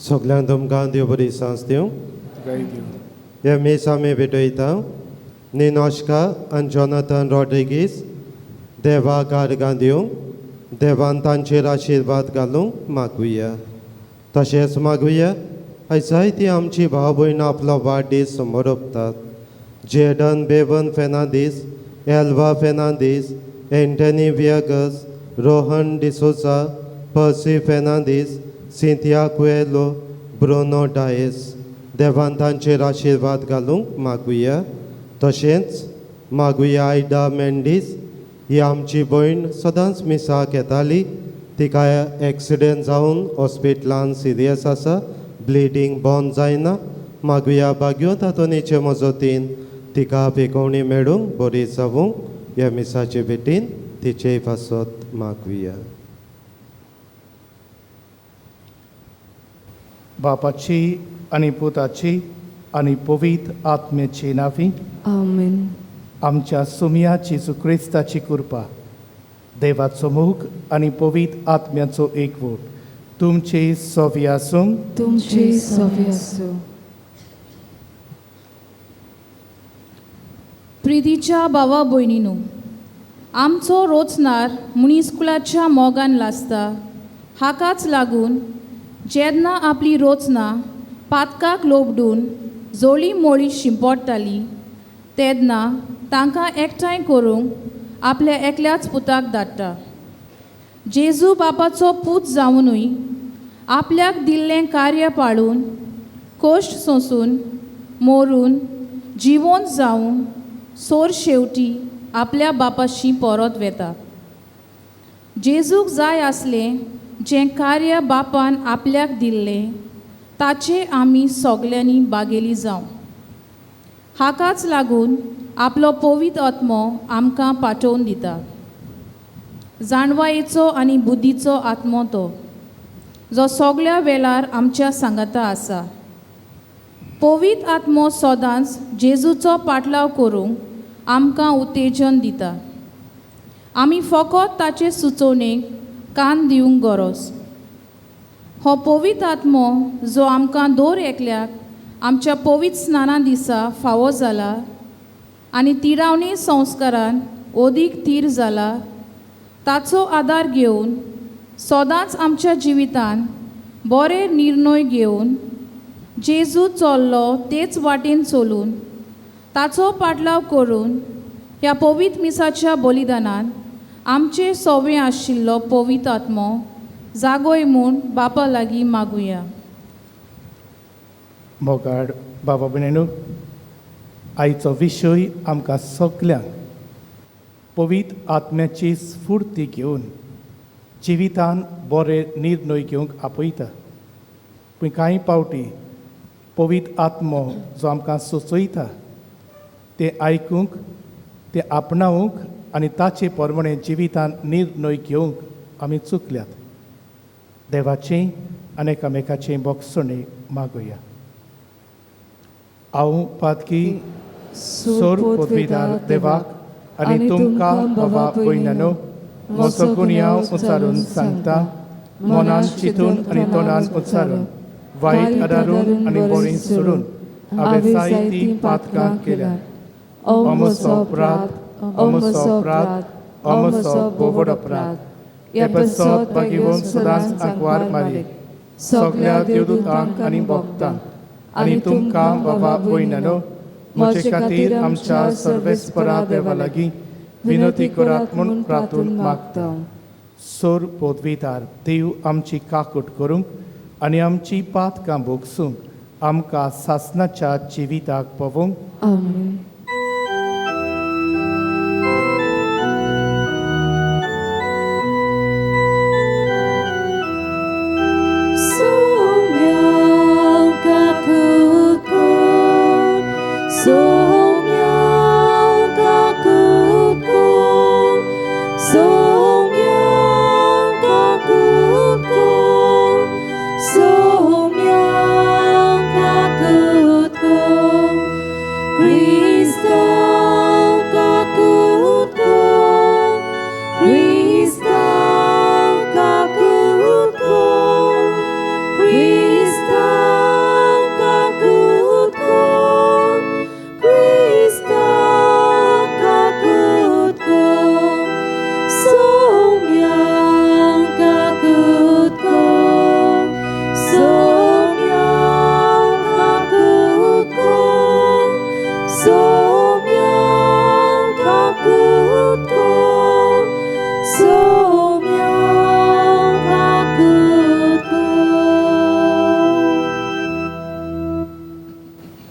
Soglandom Gandhi Bori Sanstium. Yamisa me Bedoita, Ninoshka and Jonathan Rodriguez, Deva Gargandium, Devantan Chirashirvat Galung, Maguia. Tashes Maguia, I cite Amchi Babuin Aplavadis Moropta, Jaden Bevan Fernandez, Elva Fernandez, Anthony Viegas, Rohan D'Souza, Percy Fernandez, Cynthia Coelho, Bruno Dias, Devantanche Rashirvat Galung, Maguia, Toshens, Maguia Aida Mendes, Yamchi Boin, Sodans Misa Ketali, Tikaya accident zaun, hospitalan serious asa, bleeding bone zaina, Maguia Bagyo Tatoniche Mozotin, Tika Pekoni Medung, Borisavung, Yamisa Chebetin, Tiche Fasot, Maguia. बापाची आणि पुताची आणि पवित्र आत्म्याची नावी आमेन. आमच्या सुमिया जेजू ख्रिस्ताची कृपा देवाचो मोग आणि पवित्र आत्म्याचो एकवट तुमचे सव्य आसूं. तुमचे सव्य आसूं. प्रितीच्या भावा भयणींनो, आमचो रोचनार मुनिस्कुलाच्या मोगान लासता. हाकाच लागून जेन्ना आपली रोचना पातकाक लोबडून जोळी मोळी शिंपडटाली तेन्ना तांकां एकठांय करूंक आपल्या एकल्याच पुताक धाडटा. जेजू बापाचो पूत जावनूय आपल्याक दिल्लें कार्य पाळून कोश्ट सोंसून मोरून जिवंत जावन सोर शेवटी आपल्या बापाशी परत वेता. जेजूक जाय आसलें जें कार्य बापान आपल्याक दिल्लें ताचे आमी सगल्यांनी बागेली जावं. हाकाच लागून आपलो पवित्र आत्मो आमकां पाठोवन दिता. जाणवायेचो आनी बुद्धीचो आत्मो तो जो सगळ्या वेळार आमच्या सांगाता आसा. पवित्र आत्मो सदांच जेजूचो पाटलाव करूंक आमकां उत्तेजन दिता. आमी फकत ताचे सुचोवणेक कान दिवंक गरज. हो पवित्र आत्मो जो आमकां दर एकल्याक आमच्या पवित्र स्नाना दिसा फावो जाला आनी तिरावणी संस्कारान ओदीक तीर जाला ताचो आदार घेवन सदांच आमच्या जिवितान बरे निर्णय घेवन जेजू चल्लो तेच वाटेन चलून ताचो पाटलाव करून ह्या पवित्र मिसाच्या बलिदानान आमचे सवे आशिल्लो पवित्र आत्मो जागोय म्हूण बापा लागीं मागुया. मोगाड बाबा भयणीनो, आयचो विशय आमकां सगल्यांक पवित्र आत्म्याची स्फूर्ती घेवन जिवितान बरे निर्णय घेवंक आपयता. पूण कांय पावटी पवित्र आत्मो जो आमकां सुचयता तें आयकूंक, तें आपणावंक आनी ताचे प्रमाणे जिवितान निर्णय घेवंक आमी चुकल्यात. देवाचें आनी एकामेकाचें बोगसणे मागुया. हांव पातकी सोर पदवीदार देवाक आनी तुमकां भावा भयणांनो म्हजो गुन्यांव उच्चारून सांगता. मनान चिंतून आनी तोंडान उच्चारून वायट आदारून आनी बरें सोडून हांवें जायतीं पातकां केल्यात. हो म्हजो अपराध, हो म्हजो अपराध, हो म्हजो बोबड अपराध. हे पसत बागेवून सदांच आंकवार मारी. सगळ्या देवदूतांक आनी भक्तांक आनी तुमकां बाबा भयणानो म्हजे खातीर आमच्या सर्वेस्परा देवा लागीं विनोती करात म्हूण प्रार्थून मागता. सोर पदवीदार देव आमची काकूट करूंक आनी आमची पातकां भोगसूंक आमकां सासणाच्या जिविताक पवोवंक. आमेन.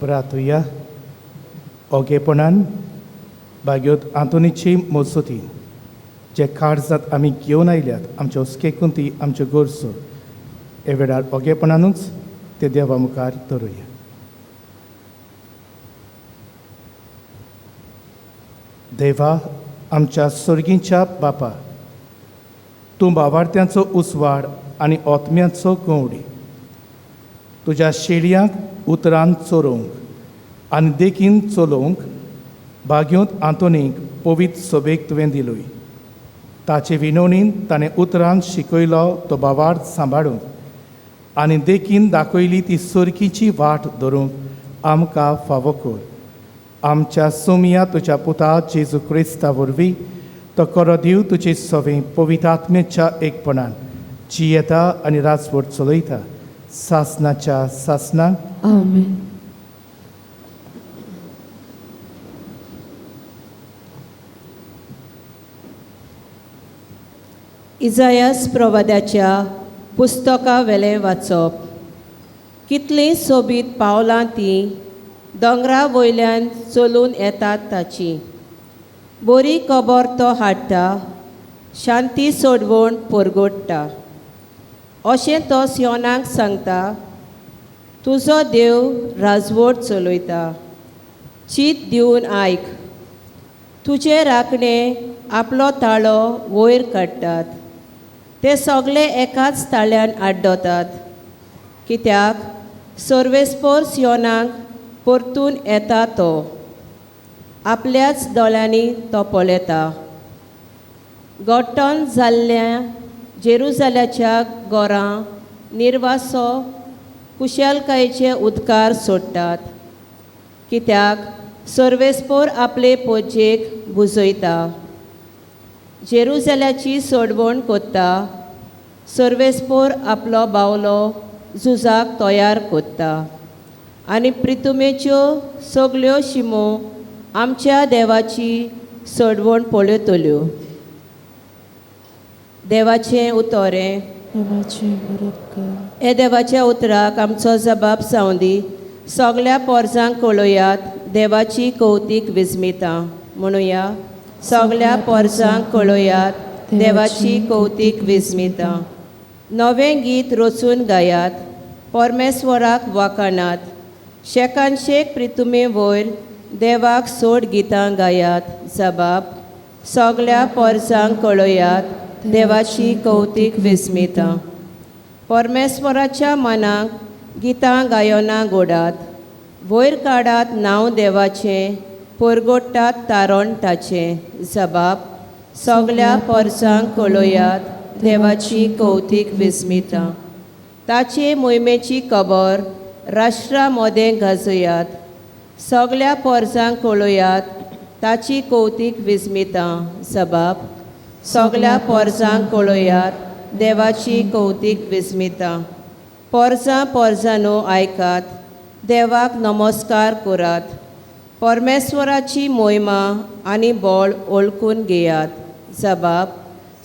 प्रार्थुया. ओगेपणान बागयोत आंतोनीची मोजोतीन जे काळजात आमी घेवन आयल्यात आमच्या हुस्केकून ती आमच्यो गरजो हे वेळार ओगेपणानूच ते देवा मुखार दवरुया. देवा आमच्या सर्गीच्या बापा, तूं भावार्थ्यांचो उसवाड आनी ओतम्यांचो गवडी तुज्या शेडयांक उतरान चोरोवंक आनी देखीन चलोवंक बागयोत आंतोनीक पवित्र सोबेक तुवें दिलोय. ताचे विनवणीन ताणें उतरान शिकयलो तो भावार्थ सांबाळूंक आनी देखीन दाखयली ती सर्गीची वाट धरूंक आमकां फावो कर. आमच्या सोमिया तुज्या पुता जेजू क्रिस्ता वरवीं तो खरो देव तुजे सवें पवित्र आत्मेच्या एकपणान जियेता आनी राजवट चलयता सासणाच्या सासणाक. आमेन. इजायास प्रवाद्याच्या पुस्तका वेले वाचप. कितलीं सोबीत पावलां तीं दोंगरा वयल्यान चलून येतात ताची. बरी खबर तो हाडटा, शांती सोडवून परगोडटा. अशें तो सियोनाक सांगता, तुजो देव राजवट चलयता. चीत दिवन आयक. तुजे राखणे आपलो ताळो वयर काडटात. ते सगळे एकाच ताळ्यान आड्डोतात. कित्याक सर्वेस्पर सियोनाक परतून येता तो. आपल्याच दोळ्यांनी तो पळयता. गोठण जाल्ल्या जेरुजाल्याच्या घरां निर्वासो कुशलकायेचे उद्गार सोडटात. कित्याक सर्वेस्पर आपले पोजेक बुजयता. जेरुजाल्याची सोडवण कोत्ता. सर्वेस्पर आपलो बावलो झुजाक तयार कोत्ता. आनी प्रितुमेच्यो सगल्यो शिमो आमच्या देवाची सोडवण पळयतल्यो. देवाचें उतोरें. हे देवाच्या उतराक आमचो जबाब जावंदी. सगल्या पोरजांक कळयात देवाची कौतीक विस्मितां. म्हणुया, सगल्या पोरजांक कळयात देवाची कौतीक विस्मितां. नवें गीत रचून गायात, परमेश्वराक वाखाणात. शेकांशेक प्रितुमे वयर देवाक सोड गितां गायात. जबाब. सगल्या पोरजांक कळयात देवाची कौतीक विस्मितां. परमेश्वराच्या मनाक गितां गायना गोडात. वयर काडात नांव देवाचें, परगोडटात तारण ताचें. जबाब. सगल्या पोरसांक कळयात देवाची कौतीक विस्मितां. ताचे मोहिमेची खबर राष्ट्रा मदें गाजयात. सगल्या पोरसांक कळयात ताची कौतीक विस्मितां. जबाब. सगल्या पोरसांक कळयात देवाची कौतीक विस्मितां. पोरजां पोरजांनो आयकात, देवाक नमस्कार करात, परमेश्वराची मोहिमा आनी बोळ ओळखून घेयात. जबाब: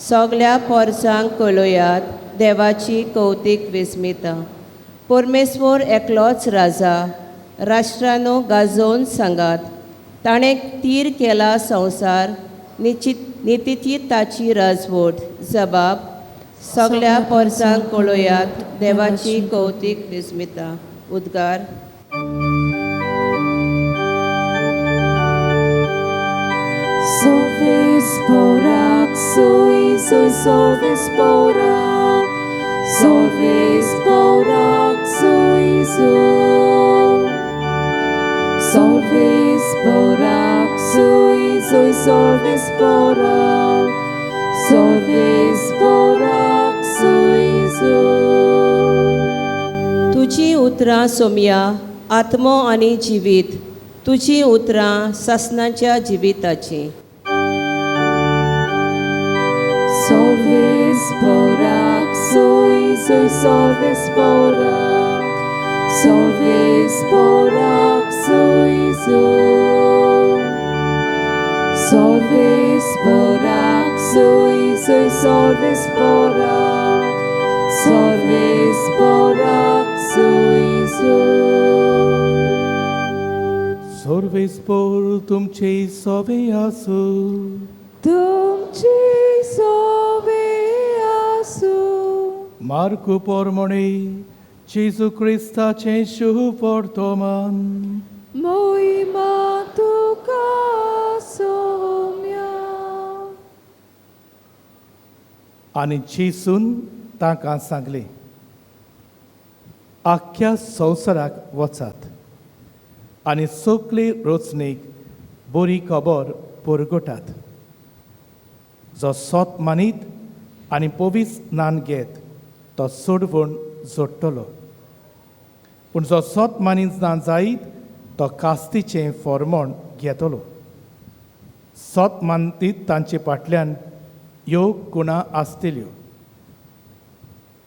सगल्या पोरजांक कळयात, देवाची कौतीक विस्मिता. परमेश्वर एकलोच राजा, राष्ट्रांनो गाजोवन सांगात. ताणें तीर केला संवसार, नितीची ताची राजवट. जबाब: सगल्या पोरजांक कळयात, देवाची कौतीक विस्मिता. उद्गार. Sovis porak, sui, sui, sovis porak. Sovis porak, sui, sui. Sovis porak, sui, sui, sovis porak. Sovis porak, sui, sui. तुजी उतरां सोम्या आत्मो आनी जिवीत, तुजी उतरां ससनाच्या जिविताची. Sovis porak, sui, sui, sovis porak. Sovis porak, sui, sui. Sovis porak, sui, sui, sovis porak. Sovis porak, sui, sui. सर्वेस्पोर तुमचे सोवे आसू. तुमची सोवे आसू. मार्कू पोरमणे जेजू क्रिस्ताचे शुभ वर्तमान. मोहिमा तुका सोम्या. आनी जेसून तांकां सांगलें, आख्ख्या संवसाराक वचात आनी सगळे रोचणेक बरी खबर परगटात. जो सोत मानीत आनी पवित्र स्नान घेत तो सोडवून जोडटलो, पूण जो सोत मानीत स्नान जायत तो कास्तीचें फर्मोण घेतलो. सोत मानतीत तांचे फाटल्यान ह्यो गुणां आसतल्यो: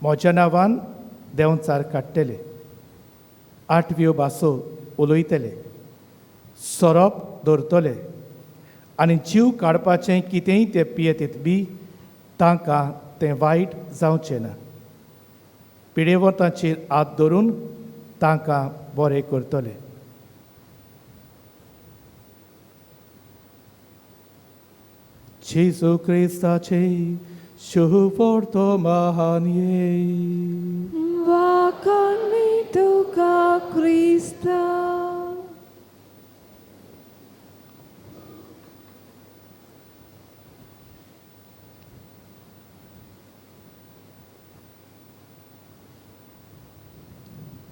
म्हज्या नांवान देंवचार काडटले, 8 भासो उलयतले, सोरोप धरतले, आनी जीव काडपाचें कितेंय ते पियेतीत बी तांकां तें वायट जावचें ना. पिडेवतांचेर हात धरून तांकां बरें करतले. जेजू क्रिस्ताचे शुभ वर्तमान ये. Wakami tuka Krista.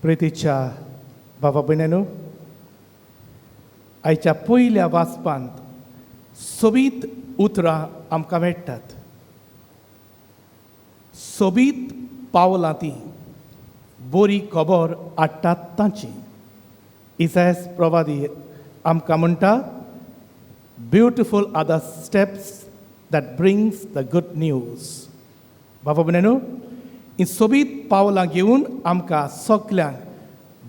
प्रितीच्या बाबा भयणींनो, आयच्या पयल्या वाचपांत सोबीत उतरां आमकां मेळटात. सोबीत पावलां ती बरी खबर हाडटात तांची. इसायास प्रवादी आमकां म्हणटा, beautiful are the steps that brings the good news. बाबा भयणींनो, ही सोबीत पावलां घेवन आमकां सगल्यांक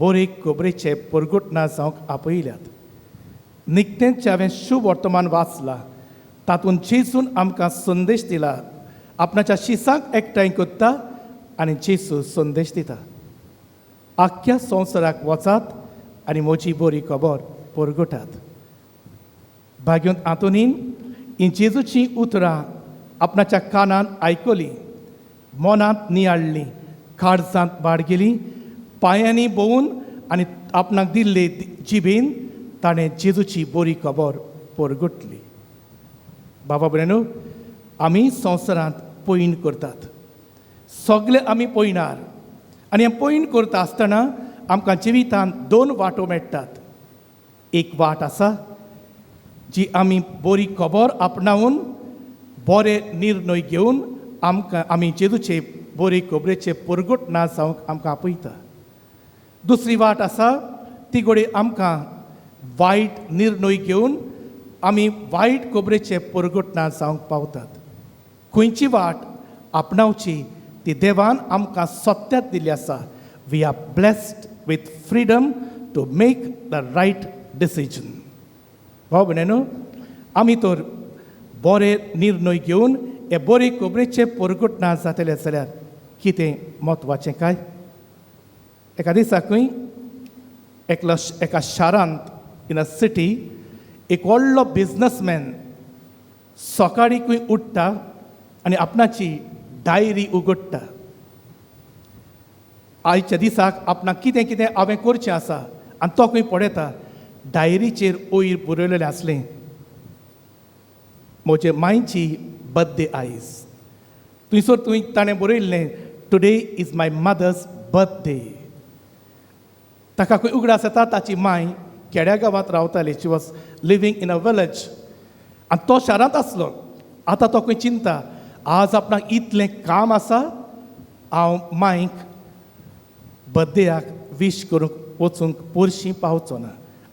बरे खबरेचे परगटना जावंक आपयल्यात. निकतेंच हांवें शुभ वर्तमान वाचलां, तातूंत जेजून आमकां संदेश दिला. आपणाच्या शिसाक एकठांय करता आनी जेजू संदेश दिता. आख्ख्या संवसाराक वचात आनी म्हजी बरी खबर परगटात. भाग्योंत हातूंत ही जेजूची उतरां आपणाच्या कानान आयकली, मनांत नियाळ्ळी, काळजांत बाळगिली, पांयांनी भोंवून आनी आपणाक दिल्ले जिबेन ताणें जेजूची बरी खबर परगटली. बाबा भयणींनो, आमी संवसारांत पयण करतात, सगळे आमी पयणार. आनी हें पयण करता आसतना आमकां जिवितांत 2 वाटो मेळटात. एक वाट आसा जी आमी बरी खबर आपणावून बरे निर्णय घेवन आमी जेजूचे बरे खबरेचे परगटना जावंक आमकां आपयता. दुसरी वाट आसा ती घोडये आमकां वायट निर्णय घेवन आमी वायट खबरेचे परगटना जावंक पावतात. खंयची वाट आपणावची ती देवान आमकां सत्यात दिल्ली आसा we are blessed with freedom to make the right decision. भाव भयणीनो, आमी तर बरे निर्णय घेवन हे बरे खबरेचे परगट जातले जाल्यार कितें म्हत्वाचें काय? एका दिसाकूय एका शारांत इन अ सिटी एक व्हडलो बिझनसमॅन सकाळीकूय उठ्ठा आनी आपणाची डायरी उगडटा. आयच्या दिसाक आपणाक कितें कितें हांवें करचें आसा आनी तो खंय पळयता डायरीचेर वयर बरयलेलें आसलें, म्हजे मांयची बर्थडे आयज. थंयसर ताणें बरयल्लें, today is my mother's birthday. ताका खंय उगडास येता ताची मांय खेड्या गांवांत रावताली. She was living in a village आनी तो शारांत आसलो. आतां तो खंय चिंता, आज आपणाक इतलें काम आसा, हांव मांयक बर्थडेयाक वीश करूंक वचूंक पोरशीं पावचो ना.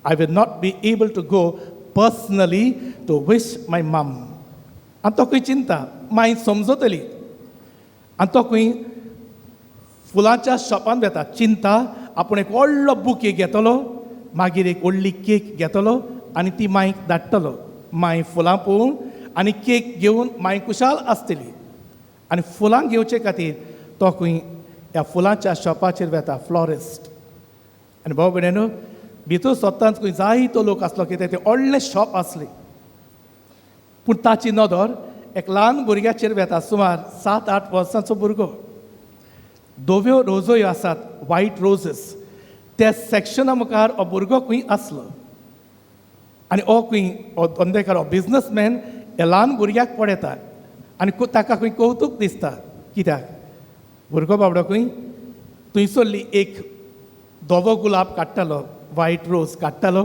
I will not be able to go personally to wish my mum. आनी तो खंय चिंता, मांय समजतली. आनी तो खंय फुलांच्या शॉपान वेता, चिंता आपूण एक व्हडलो बुके घेतलो, मागीर एक व्हडली केक घेतलो आनी ती मांयक धाडटलो. मांय फुलां पळोवन आनी केक घेवन मांय खुशाल आसतली. आनी फुलां घेवचे खातीर तो खंय ह्या फुलांच्या शॉपाचेर वेता, फ्लॉरिस्ट. आनी भाव भयणीनो, भितर सोदताच खंय जायतो लोक आसलो, कित्याक तें व्हडलें शॉप आसलें. पूण ताची नदर एक ल्हान भुरग्याचेर वेता, सुमार 7-8 वर्सांचो भुरगो. दोव्यो रोजोय आसात, व्हायट रोजीस. त्या सॅक्शना मुखार हो भुरगो खंय आसलो आनी हो खंय हो धंदेकार, हो बिझनसमॅन ह्या ल्हान भुरग्याक पळयता आनी ताका खंय कौतूक दिसता. कित्याक भुरगो बाबडो खंय थंयसरली एक धवो गुलाब काडटालो, व्हायट रोज काडटालो.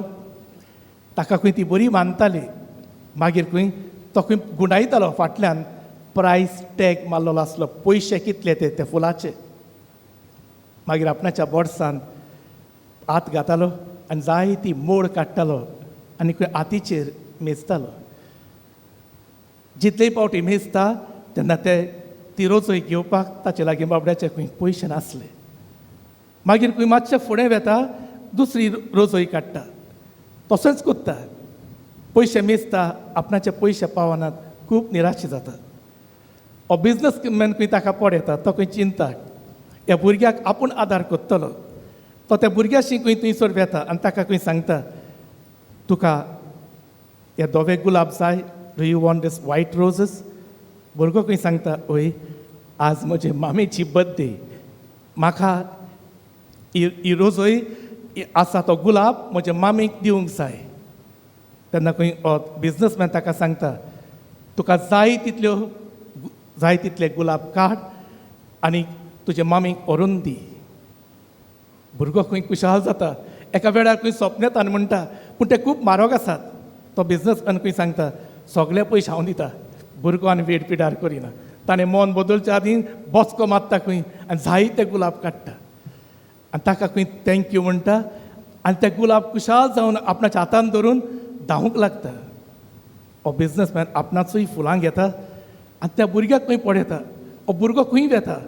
ताका खंय ती बरी मानताली. मागीर खंय तो खंय गुंडायतालो, फाटल्यान प्रायस टॅग मारलेलो आसलो, पयशे कितले ते फुलाचे. मागीर आपणाच्या बोड्सान हात घातालो आनी जायती मोड काडटालो आनी खंय हातीचेर मेजतालो. जितलेय पावटी मेजता तेन्ना ती रोजोय घेवपाक ताचे लागीं बाबड्याचे खंय पयशे नासले. मागीर खंय मातशें फुडें वेता, दुसरी रोजोय काडटा. तशेंच कोत्ता, पयशे मेजता, आपणाचे पयशे पावनात, खूब निराश जाता. हो बिझनसमॅन खंय ताका पळयता, तो खंय चिंता ह्या भुरग्याक आपूण आदार करतलो. तो त्या भुरग्याशी खंय थंयसर वेता आनी ताका खंय सांगता, तुका हे धवे गुलाब जाय, do you want this white roses? भुरगो खंय सांगता, ओय आज म्हजे मामेची बर्थडे, म्हाका ही रोजोय आसा तो गुलाब म्हजे मामेक दिवंक जाय. तेन्ना खंय बिझनसमॅन ताका सांगता, तुका जाय तितले गुलाब काड आनी तुजे मामीक व्हरून दी. भुरगो खंय खुशाल जाता. एका वेळार खंय स्वप्न येता आनी म्हणटा, पूण ते खूब म्हारग आसात. तो बिझनसमॅन खंय सांगता, सगळे पयशे हांव दिता. भुरगो आनी वेड पिडार करिना. ताणें मन बदलच्या आदीं बसको मारता खंय आनी जायते गुलाब काडटा आनी ताका खंय थँक्यू म्हणटा आनी ते गुलाब खुशाल जावन आपणाच्या हातान धरून धांवूंक लागता. हो बिझनसमॅन आपणाचूय फुलां घेता आनी त्या भुरग्याक खंय पळयता. हो भुरगो खंय वेता,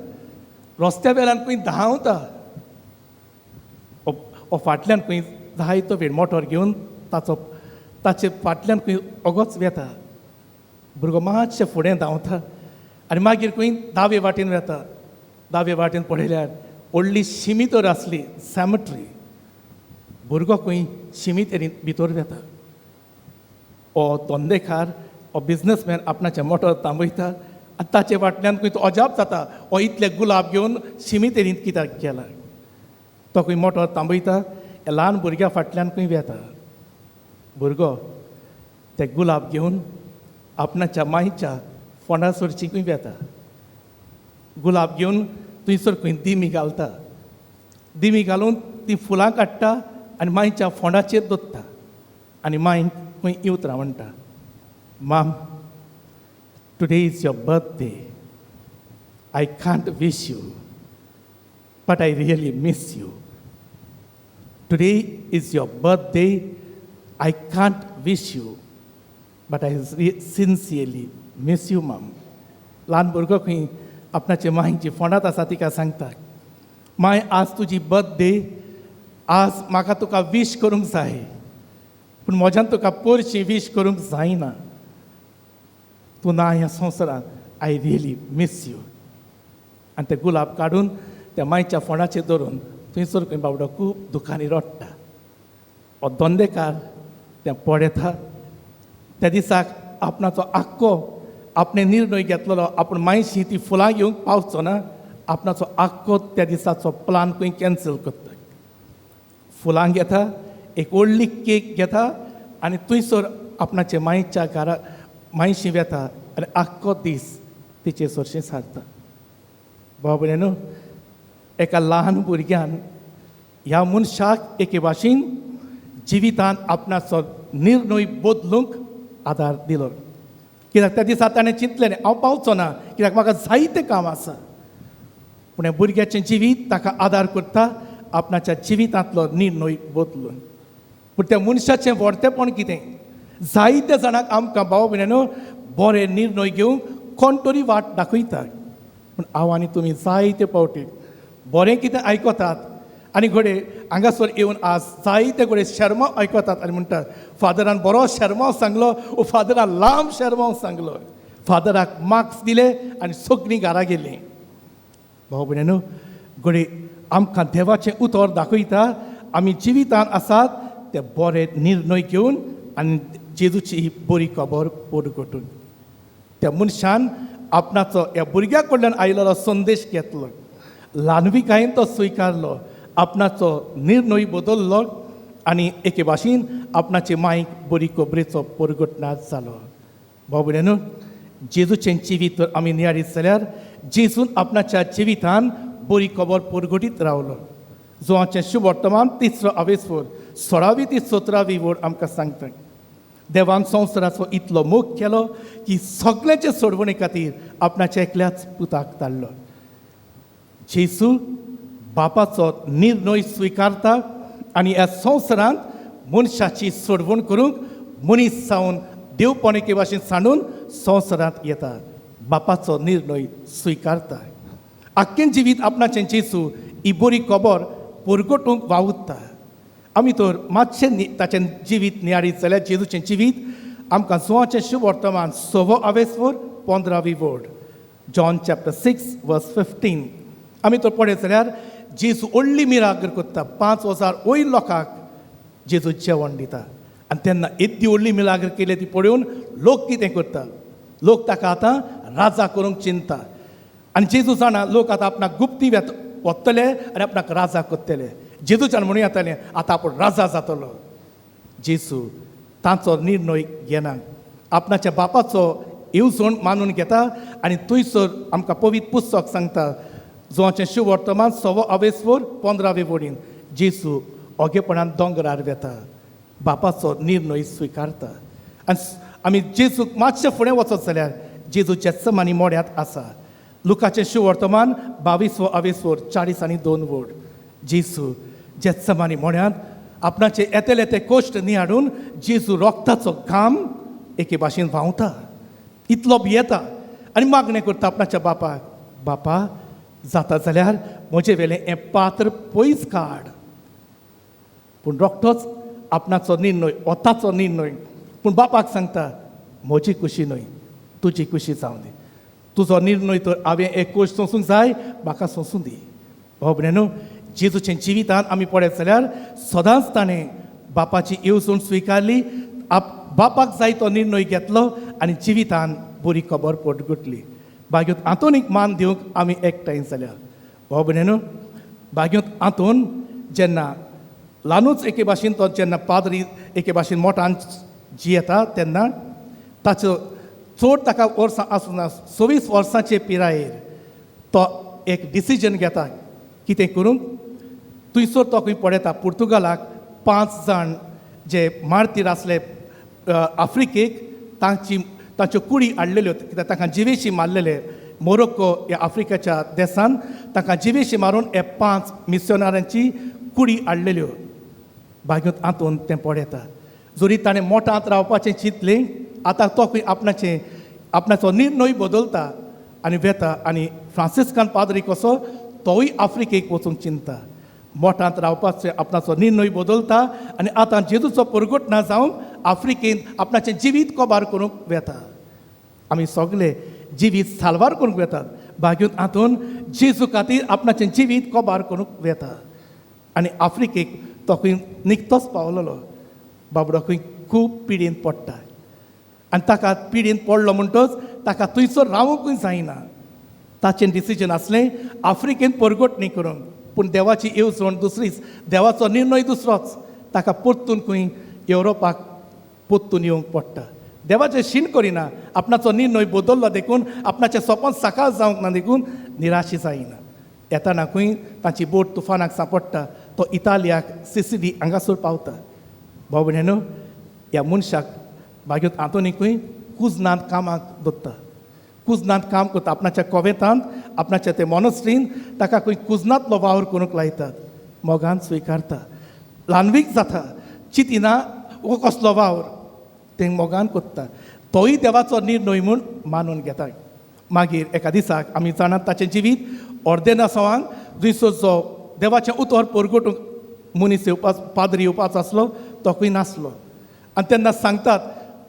रस्त्या वेल्यान खंय धांवता. हो फाटल्यान खंय जायतो वेळ मोटोर घेवन ताचे फाटल्यान खंय ओगोच वेता. भुरगो मातशें फुडें धांवता आनी मागीर खंय दावे वाटेन वेता. दावे वाटेन पळयल्यार व्हडली शिमितर आसली, सॅमट्री. भुरगो खंय शिमितेरींत भितर वेता. हो धंदेकार, हो बिझनसमॅन आपणाचें मोटोर थांबयता आनी ताचे फाटल्यान खंय तो अजाप जाता, हो इतले गुलाब घेवन शिमितेरींत कित्याक गेला. तो खंय मोटोर थांबयता, ह्या ल्हान भुरग्या फाटल्यान खंय वेता. भुरगो ते गुलाब घेवन आपणाच्या मांयच्या फोंडासरची खंय वेता. गुलाब घेवन थंयसर खंय दिमी घालता. दिमी घालून ती फुलां काडटा आनी मांयच्या फोंडाचेर दोत्ता आनी मांयक खंय इवत्रां म्हणटा, Maugham, today is your birthday. I can't wish you, but I really miss you. Today is your birthday. I can't wish you, but I sincerely miss you, Maugham. ल्हान भुरगो खंय आपणाचे मांयची फोंडांत आसा तिका सांगता, माय आज तुजी बर्थडे, आज म्हाका तुका विश करूंक जाय, पूण म्हज्यान तुका पोरशी विश करूंक जायना. तूं ना ह्या संवसारांत. I really miss you. आनी ते गुलाब काडून त्या मायच्या फोंडाचेर धरून थंयसर खंय बाबडो खूब दुखांनी रडटा. हो दोंदेकार तें पळयता. त्या दिसाक आपणाचो आख्खो आपणे निर्णय घेतलेलो आपूण मायशी ती फुलां घेवंक पावचो ना, आपणाचो आख्खो त्या दिसाचो प्लान खंय कॅन्सल करता. फुलां घेता, एक व्हडली केक घेता आनी थंयसर आपणाच्या मायच्या घरा मायशी वेता आनी आख्खो दीस तिचे सरशीं सारता. भाव भयणीनो, एका ल्हान भुरग्यान ह्या मनशाक एके भाशेन जिवितांत आपणाचो निर्णय बदलूंक आदार दिलो. कित्याक त्या दिसा ताणें चिंतलें हांव पावचो ना, कित्याक म्हाका जायतें काम आसा. पूण ह्या भुरग्याचें जिवीत ताका आदार करता आपणाच्या जिवितांतलो निर्णय बदलून. पूण त्या मनशाचें व्हडतेपण कितें? जायत्या जाणांक आमकां भाव भयणीनो बरे निर्णय घेवंक कोण तरी वाट दाखयता. पूण हांव आनी तुमी जायते फावटी बरें कितें आयकतात आनी घडये हांगासर येवन आज जायते घडये शर्माव आयकतात आनी म्हणटात फादरान बरो शर्माव सांगलो, वो फादरान लांब शर्माव सांगलो, फादराक मार्क्स दिले आनी सगळीं घरा गेलीं. भाव भयणीनो, घडये आमकां देवाचें उतर दाखयता आमी जिवितांत आसात ते बरे निर्णय घेवन आनी जेजूची ही बरी खबर परगटून. त्या मनशान आपणाचो ह्या भुरग्या कडल्यान आयिल्लो संदेश घेतलो, ल्हानविकायेन तो स्विकारलो, आपणाचो निर्णय बदललो आनी एके भाशेन आपणाचे मायक बरी खबरेचो परगटणार जालो. भाव भयणीनो, जेजूचें जिवीत जर आमी नियाळीत जाल्यार जेजून आपणाच्या जिवितांत बरी खबर परगटीत रावलो. जोआचें शुभ वर्तमान 3 आवेसवर 16वी ते 17वी वड आमकां सांगता. देवान संवसाराचो इतलो मोग केलो की सगळ्याचे सोडवणे खातीर आपणाच्या एकल्याच पुताक धाडलो. जेजू बापाचो निर्णय स्विकारता आनी ह्या संवसारांत मनशाची सोडवण करूंक मनीस जावन देवपण एके भाशेन सांडून संवसारांत येता. बापाचो निर्णय स्विकारता. आख्खें जिवीत आपणाचें जेजू ही बरी खबर परगटूंक वावुरता. आमी तर मातशें ताचें जिवीत नियाळीत जाल्यार जेजूचें जिवीत आमकां जोआचें शुभ वर्तमान 6 आवेसवर 15वी वड, जॉन चॅप्टर 6 वर्स 15. आमी तर पळयत जाल्यार जेजू व्हडली मिरागल करता. 5,000 वयर लोकांक जेजू जेवण दिता. आनी तेन्ना येदी व्हडली मिरागल केली ती पळोवन लोक कितें करता? लोक ताका आतां राजा करूंक चिंता. आनी जेजू जाणा लोक आतां आपणाक गुप्ती वतले आनी आपणाक राजा करतले. जेजूच्यान म्हणून येतालें आतां आपूण राजा जातलो. जेजू तांचो निर्णय घेना, आपणाच्या बापाचो येवजण मानून घेता आनी थंयसर आमकां पवित्र पुस्तक सांगता जोआचें शुभ वर्तमान 6 आवेसवर 15वे वडीन जेजू ओगेपणान दोंगरार वेता, बापाचो निर्णय स्विकारता. आनी आमी जेजूक मातशें फुडें वचत जाल्यार जेजू जेत्समानी मोड्यांत आसा. लुकाचें शुभ वर्तमान 22 आवेसवर 40 आनी 2 वड. जेजू जेत्समानी मोड्यांत आपणाचे येतेले ते कोश्ट निहाळून जेजू रोगताचो घाम एके भाशेन व्हांवता, इतलो भियेता आनी मागणें करता आपणाच्या बापाक, बापा जाता जाल्यार म्हजे वेलें हें पात्र पयस काड. पूण रोगतोच आपणाचो निर्णय, वताचो निर्णय. पूण बापाक सांगता म्हजी खुशी न्हय, तुजी खुशी जावं दी. तुजो निर्णय तर हांवें एक कोश्ट सोंसूंक जाय, म्हाका सोंसूं दी. भाव भयणीनो, जेजूचें जिवितांत आमी पळयत जाल्यार सदांच ताणें बापाची येवजण स्विकारली, बापाक जाय तो निर्णय घेतलो आनी जिवितांत बरी खबर परगटली. बागेंत हातून एक मान दिवंक आमी एकठांय जाल्या. भाव भयणीनो, बागेंत हातून जेन्ना ल्हानूच एके भाशेन तो जेन्ना पाद्री एके भाशेन मोठान जियेता तेन्ना ताचो चड ताका वर्सां आसूं 26 वर्सांचे पिरायेर तो एक डिसिजन घेता कितें करूंक. थंयसर तो खंय पळयता पुर्तुगालाक 5 जाण जे मार्तीर आसले आफ्रिकेक तांच्यो कुडी हाडलेल्यो, कित्याक तांकां जिवेशी मारलेले. मोरोक्को ह्या आफ्रिकेच्या देशांत तांकां जिवेशी मारून हे 5 मिशनऱ्यांची कुडी हाडलेल्यो. बागेंत हातून तें पळयता. जरी ताणें मोठांत रावपाचें चिंतलें, आतां तो खंय आपणाचो निर्णय बदलता आनी वेता. आनी फ्रांसिस्कान पाद्री कसो तोय आफ्रिकेक वचूंक चिंता मोठांत रावपाचो आपणाचो निर्णय बदलता आनी आतां जेजूचो परगटना जावन आफ्रिकेंत आपणाचें जिवीत कोबार करूंक वेता आमी सगळे जिवीत साल्वार करूंक वेतात भाग्यून हातून जेजू खातीर आपणाचें जिवीत कोबार करूंक वेता आनी आफ्रिकेक तो खंय निकतोच पावलेलो बाबडो खंय खूब पिडेंत पडटा आनी ताका पिडेंत पडलो म्हणटच ताका थंयसर रावूंकूय जायना ताचें डिसिजन आसलें आफ्रिकेंत परगटणी करूंक पूण देवाची येवजण दुसरीच देवाचो निर्णय दुसरोच ताका परतून खंय युरोपाक परतून येवंक पडटा देवाचें शीण करिना आपणाचो निर्णय बदललो देखून आपणाचें सपन साकार जावंक ना देखून निराशी जायना येताना खंय ताची बोट तुफानाक सांपडटा तो इटालियाक सिसिली हांगासर पावता भाव भयणीनो ह्या मनशाक भाग्योत आंतोनी खंय कुजनांत कामाक दवरता कुजनांत काम करता आपणाच्या कोवेतांत आपणाच्या ते मॉनस्ट्रीन ताका खंय कुजनांतलो वावर करूंक लायतात मोगान स्विकारता ल्हानवीक जाता चिंतिना हो कसलो वावर ते मोगान कोत्ता तोय देवाचो निर्णय म्हूण मानून घेता मागीर एका दिसाक आमी जाणात ताचें जिवीत अर्दे नासवांक थंयसर जो देवाचें उतर परगटूंक मनीस येवपाचो पाद्री येवपाचो आसलो तो खंय नासलो आनी तेन्ना सांगतात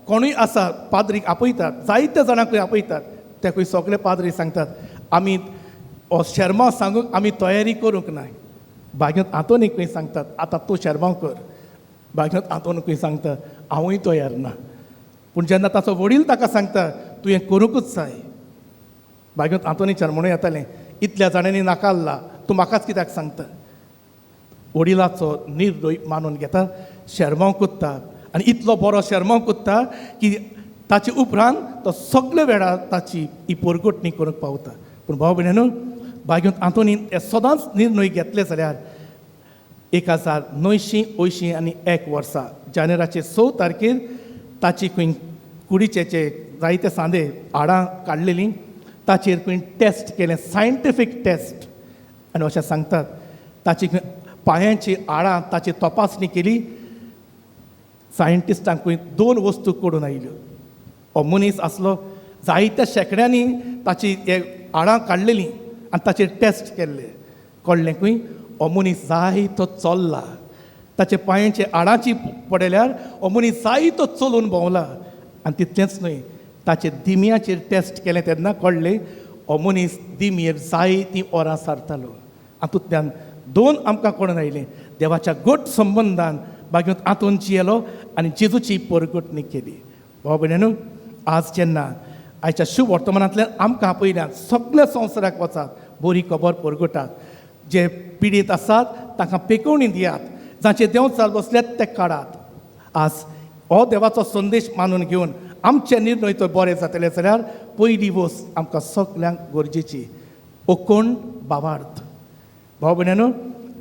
कोणूय आसा पाद्रीक आपयतात जायत्या जाणांक खंय आपयतात ते खंय सगळे पाद्री सांगतात आमी हो शर्मांव सांगूंक आमी तयारी करूंक ना भाग्यांत आंतोनी खंय सांगतात आतां तूं शर्मांव कर भाग्यांत आंतोन खंय सांगता हांवूय तयार ना पूण जेन्ना ताचो वडील ताका सांगता तूं हें करूंकूच जाय भाग्यांत आंतोनीच्यान म्हणून येतालें इतल्या जाणांनी नाकारला तूं म्हाकाच कित्याक सांगता वडिलाचो निर्णय मानून घेता शर्मांव कोत्ता आनी इतलो बरो शर्मांव कोत्ता की ताचे उपरांत तो सगळे वेळार ताची ही परगटणी करूंक पावता पूण भाव भयणीनो भाग्यांत आंतोनीन हे सदांच निर्णय घेतले जाल्यार 1981 वर्सा जानेराचे 6 तारखेर ताची खंय कुडीचे जायते सांदे हाडां काडलेलीं ताचेर खंय टेस्ट केलें सायंटिफीक टेस्ट आनी अशें सांगतात ताची खंय पांयांची हाडां ताची तपासणी केली सायंटिस्टांक खंय 2 वस्तू कळून आयल्यो हो मनीस आसलो जायत्या शेकड्यांनी ताची हे हाडां काडलेलीं आनी ताचेर टेस्ट केल्ले कळ्ळें खंय हो मनीस जायतो चल्ला ताचे पांयांचे हाडांची पडल्यार हो मनीस जायतो चलून भोंवला आनी तितलेंच न्हय ताचे दिम्याचेर टेस्ट केलें तेन्ना कळ्ळें हो मनीस दिम्येर जायतीं वरां सारतालो हातूंतल्यान 2 आमकां कळून आयलें देवाच्या घट संबंदान भाग्यांत आंतून जियेलो आनी जेजूची परगटणी केली भाव भयणीनो आज जेन्ना आयच्या शुभ वर्तमानांतल्यान आमकां आपयल्यात सगळ्या संवसाराक वचात बरी खबर परगटात जे पिडीत आसात तांकां पेकवणी दियात जांचे देंव चाल बसल्यात ते काडात आज हो देवाचो संदेश मानून घेवन आमचे निर्णय तर बरे जातले जाल्यार पयली वस्त आमकां सगल्यांक गरजेची ओकोण भावार्थ भाव भयणीनो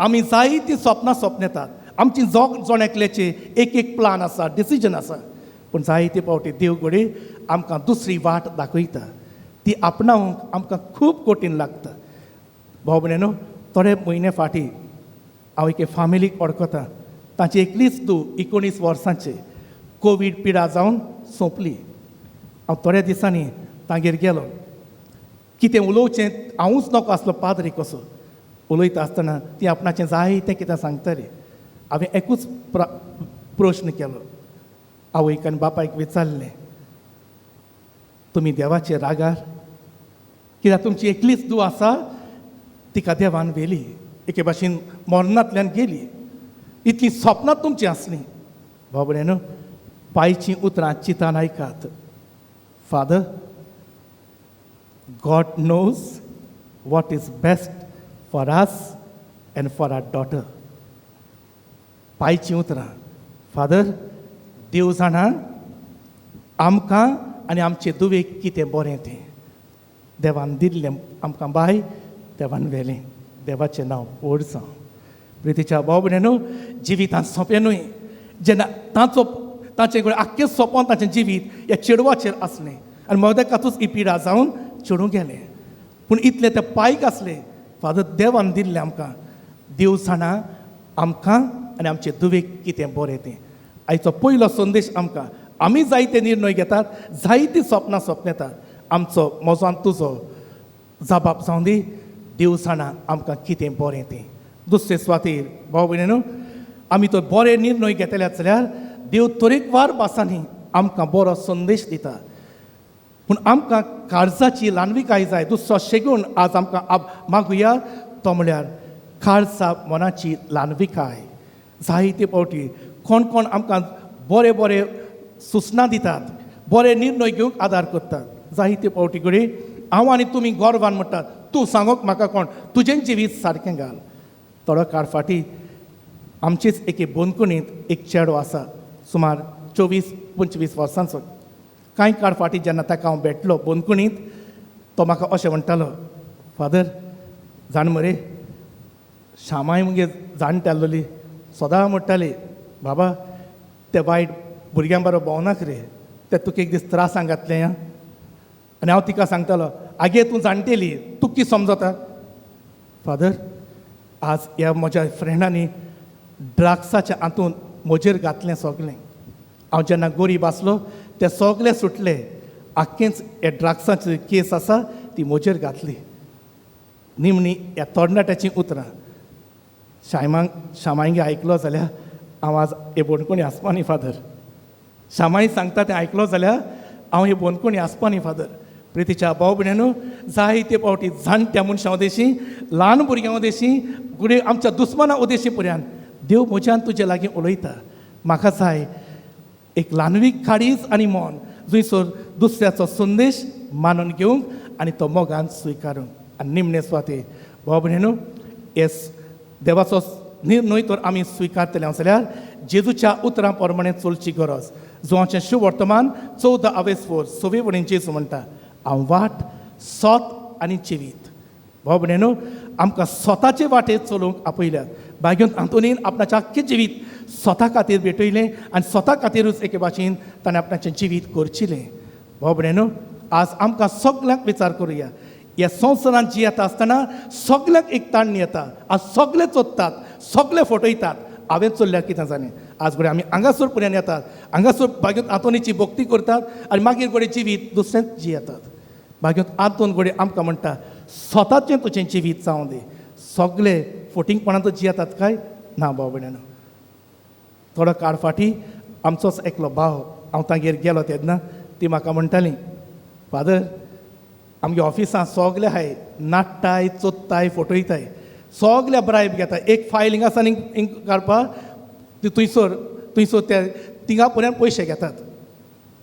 आमी जायतीं सपनां सपनेतात आमची जोण एकल्याचे एक प्लान आसा डिसिजन आसा पूण जायते फावटी देव घडये आमकां दुसरी वाट दाखयता ती आपणावंक आमकां खूब कठीण लागता भाव भयणीनो थोडे म्हयने फाटीं हांव एके फामिलीक वळखता ताची एकलीच धूव 19 वर्सांचे कोवीड पिडा जावन सोंपली हांव थोड्या दिसांनी तांगेर गेलो कितें उलोवचें हांवूच नको आसलो पाद्री कसो उलयता आसतना ती आपणाचें जायतें कितें सांगताली हांवें एकूच प्रश्न केलो आवयक आनी बापायक विचारलें तुमी देवाचे रागार कित्याक तुमची एकलीच धूव आसा तिका देवान व्हेली एके भाशेन मरणांतल्यान गेली इतलीं सपनां तुमची आसलीं भाव भयणीनो पांयचीं उतरां चिंतान आयकात father God knows what is best for us and for our daughter पांयचीं उतरां फादर देव जाणा आमकां आनी आमचे धुवेक कितें बरें तें देवान दिल्लें आमकां बाय देवान व्हेलें देवाचें नांव व्हड जावं प्रितीच्या भाव भयणीनो जिवितांत सोंपें न्हय जेन्ना ताचें कडेन आख्खें सोंपोन ताचें जिवीत ह्या चेडवाचेर आसलें आनी मोदेकाचूच ही पिडा जावन चेडूं गेलें पूण इतलें तें पायक आसलें फादर देवान दिल्लें आमकां देव जाणा आमकां आनी आमचे धुवेक कितें बरें तें आयचो पयलो संदेश आमकां आमी जायते निर्णय घेतात जायतीं सपनां सपनेतात आमचो म्हजो आनी तुजो जबाब जावन दी देव जाणा आमकां कितें बरें तें. दुसरे सुवातेर भाव भयणीनो, आमी तो बरे निर्णय घेतल्यात जाल्यार देव तरेकवार भासांनी आमकां बरो संदेश दिता. पूण आमकां काळजाची ल्हानविकाय जाय. दुसरो शेगून आज आमकां मागुया तो म्हळ्यार काळजा मनाची ल्हानविकाय. जायते फावटी कोण कोण आमकां बरे बरे सुचना दितात, बरे निर्णय घेवंक आदार करतात. जायते फावटी घडी हांव आनी तुमी गोरवान म्हणटात, तूं सांगोक म्हाका कोण, तुजें जिवीत सारकें घाल. थोडो काळ फाटीं आमचीच एके बोनकुणींत एक चेडो आसा, सुमार 24-25 वर्सांचो. कांय काळ फाटीं जेन्ना ताका हांव भेटलो बोनकुणींत, तो म्हाका अशें म्हणटालो, फादर जाण मरे, श्यामाय मुगे जाणटी आसलोली सदां म्हणटाली, बाबा ते वायट भुरग्यां बरो भोंवनाक रे, ते तुका एक दीस त्रासांक घातलें आं. आनी हांव तिका सांगतालो, आगे तूं जाणटेली, तूं कितें समजता. फादर आज ह्या म्हज्या फ्रेंडांनी ड्रग्साच्या हातूंत म्हजेर घातलें सगलें. हांव जेन्ना गरीब आसलो तें सगलें सुटलें. आख्खेंच हे ड्रग्साची केस आसा ती म्हजेर घातली. निमणी ह्या तरणाट्याचीं उतरां श्यामांगे आयकलो जाल्यार हांव आज हे बोनकुणी आसपानी फादर. श्यामाई सांगता तें आयकलो जाल्यार हांव हे बोनकुणी आसपानी फादर. प्रितीच्या भाव भयणीनो, जायते फावटी जाणट्या मनशां उदेशी, ल्हान भुरग्यां उदेशी, घुडे आमच्या दुस्माना उदेशी पर्यंत देव म्हज्यान तुजे लागीं उलयता. म्हाका जाय एक ल्हानवीक काळीज आनी मन, जंयसर दुसऱ्याचो संदेश मानून घेवंक आनी तो मोगान स्विकारूंक. आनी निमणे सुवाते भाव भयणीनो, देवाचो निर्णय तर आमी स्विकारतले जाल्यार जेजूच्या उतरां प्रमाणे चलची गरज. जोआचें शुभ वर्तमान 14:4 सवे वडीन जेजू म्हणटा, हांव वाट, सोत आनी जिवीत. भाव भयणीनो, आमकां स्वताचे वाटेर चलोवंक आपयल्यात. भाग्योन आंतोनीन आपणाचें आख्खें जिवीत स्वता खातीर भेटयलें आनी स्वता खातीरूच एके भाशेन ताणें आपणाचें जिवीत करचिलें. भाव भयणीनो, आज आमकां सगल्यांक विचार करुया. ह्या संवसारांत जियेता आसतना सगल्यांक एक ताण येता. आज सगळे चोत्तात, सगळे फटयतात. हांवें चल्ल्यार कितें जालें. आज घडये आमी हांगासर पर्यंत येतात, हांगासर भाग्योत आंतोनीची भक्ती करतात आनी मागीर घडये जिवीत दुसरेंच जियेतात. भाग्योत आंतोन घडये आमकां म्हणटा, स्वताचें तुजें जिवीत जावं दी. सगळे फटिंगपणांत जियेतात काय ना. भाव भयणीनो, थोडो काळ फाटीं आमचोच एकलो भाव, हांव तागेर गेलो तेन्ना ती म्हाका म्हणटाली, फादर आमगे ऑफिसांत सगळे आहाय, नाट्टाय, चोत्ताय, फटयताय, सगळे ब्रायब घेताय. एक फायल हिंगा सावन हिंग काडपाक ती थंयसर ते थिंगा पर्यंत पयशे घेतात.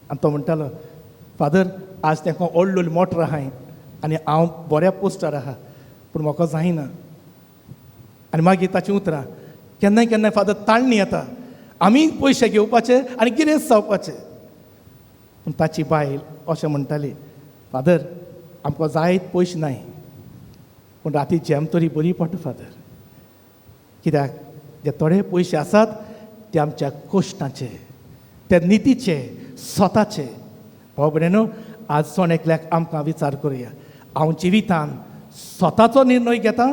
आनी तो म्हणटालो, फादर आज तांकां व्हडली व्हडली मोटर आहाय आनी हांव बऱ्या पोस्टार आहा, पूण म्हाका जायना. आनी मागीर ताचीं उतरां, केन्नाय केन्नाय फादर ताण येता, आमी पयशे घेवपाचे आनी गिरेस्त जावपाचें. पूण ताची बायल अशें म्हणटाली, फादर आमकां जायत पयशे नाय, पूण राती जेम तरी बरी पडटा फादर. कित्याक जे थोडे पयशे आसात ते आमच्या कश्टाचे, ते नितीचे, स्वताचे. भाव भयणीनो, आज सोन एकल्याक आमकां विचार करुया, हांव जिवितान स्वताचो निर्णय घेता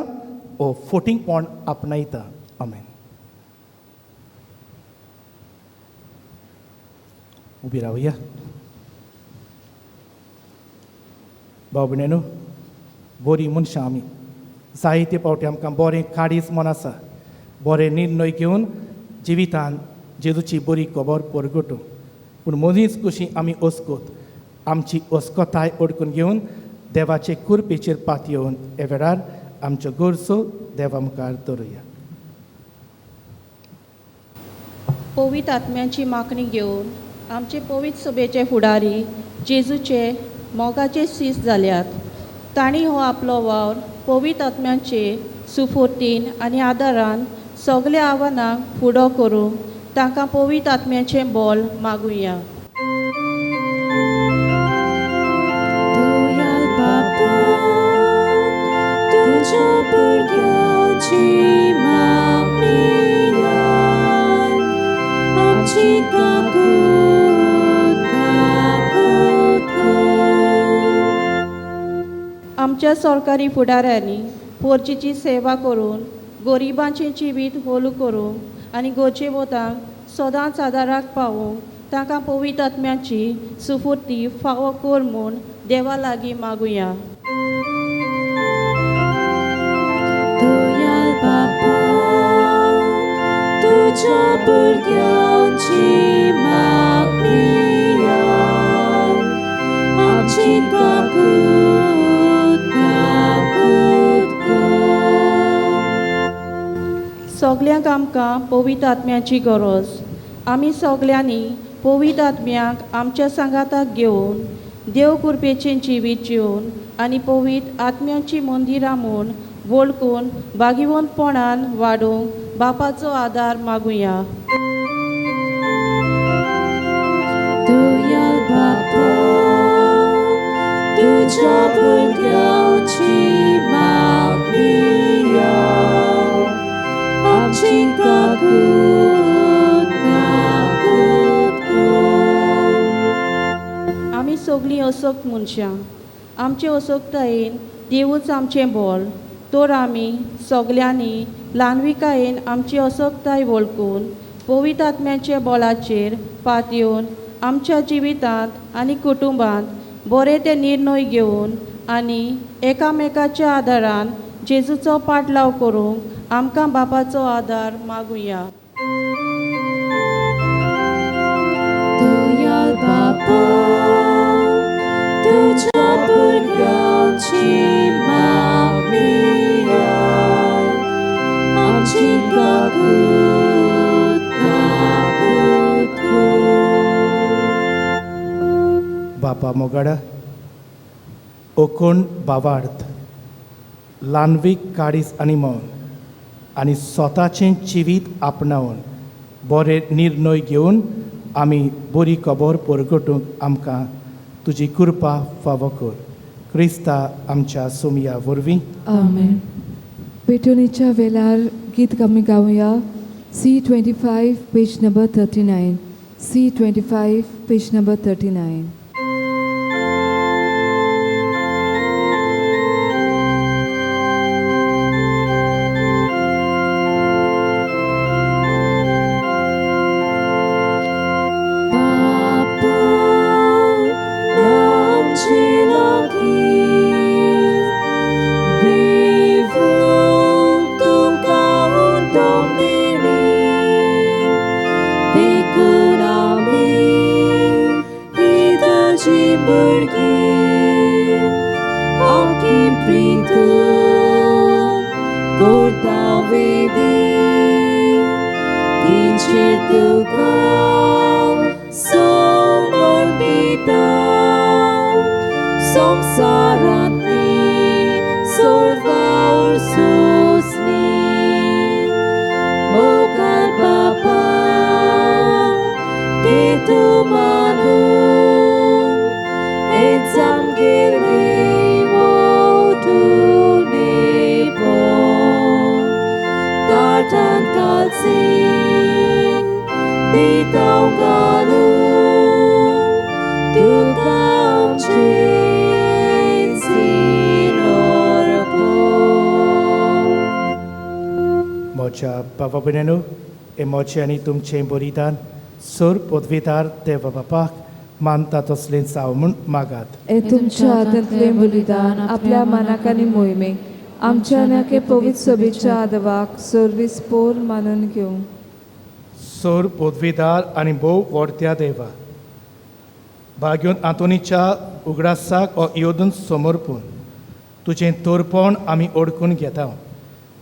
ओ फटिंगपण आपणायता. आमेन. उबी रावया. भाव भयणीनो, बरी मनशां आमी. जायते फावटी आमकां बरें काळीज मन आसा, बरे निर्णय घेवन जिवितान जेजूची बरी खबर परगटूं. पूण मदींच कशी आमी अस्कोत, आमची अस्कोताय ओडकून घेवन देवाचे कुरपेचेर पात येवन हे वेळार आमच्यो गरजो देवा मुखार दवरुया. पवित्र आत्म्याची मागणी घेवन आमचे पवित्र सभेचे फुडारी जेजूचे मोगाचे सीस जाल्यात. तांणी हो आपलो वावर पवित्र आत्म्याचे सुफोर्तीन आनी आदारान सगल्या आव्हानांक फुडो करूंक तांकां पवित्र आत्म्याचें बोल मागुया. दयाल बापा, तुज्या भुरग्याची मागणी आयक. आमची काकूट कर. आमच्या सरकारी फुडाऱ्यांनी पोरचीची सेवा करून गरिबांचें जिवीत होलू करूंक आनी गोचे वतांक सदांच आदाराक पावोवंक तांकां पवित्र आत्म्याची सुफुर्ती फावो कर म्हूण देवा लागीं मागुया. तुझ्या भुरग्यांची मागणीयान आमची काकूट काकूट कर. सगल्यांक आमकां पवित्र आत्म्याची गरज. आमी सगल्यांनी पवित्र आत्म्याक आमच्या सांगाताक घेवन देव कृपेचें जिवीत जिवन आनी पवित्र आत्म्याची मंदिरां म्हूण वळखून भागिवंतपणान वाडूंक बापाचो आदार मागुया. दयाल बापा, तुझ्या भुरग्यांची मागणीयान आमची काकूट काकूट कर. आमी सगळीं अशक्त मनशां. आमचे अशक्तायेन देवूच आमचें बळ. तर आमी सगल्यांनी ल्हानविकायेन आमची अशक्ताय वळखून पवित्र आत्म्याच्या बळाचेर पात येवन आमच्या जिवितांत आनी कुटुंबांत बरे ते निर्णय घेवन आनी एकामेकाच्या आदारान जेजूचो पाटलाव करूंक आमकां बापाचो आदार मागुया. दयाल बापा, तुझ्या भुरग्यांची मागणीयान आमची काकूट काकूट कर. बापा मोगाडा ओकोण बावार्थ ल्हानवीक काडीस आनी मौन आनी स्वताचें जिवीत आपणावन बरे निर्णय घेवन आमी बरी खबर परगटूंक आमकां तुजी कृपा फावो कर. क्रिस्ता आमच्या सोमया वरवीं. आमेन. पेटोनीच्या वेळार गीत आमी गावया. C25 page number 39. C25 page number 39. मोच्या बाबा भयणीनो, हे मोचे आनी तुमचें बलिदान सोर पदवीदार देवा बापाक मानता तसलें जाव म्हूण मागात. हे तुमच्या हातांतलें बलिदान आपल्या मानाक आनी मोहिमेक आमच्या नाके पवित्र सभेच्या आदवाक सर्वीस पोर मानून घेवं. सोर पदवीदार आनी भोव व्हरत्या देवा, भाग्योन आंतोनीच्या उगडासाक हो योदून समर्पून तुजें तोरपण आमी ओळखून घेता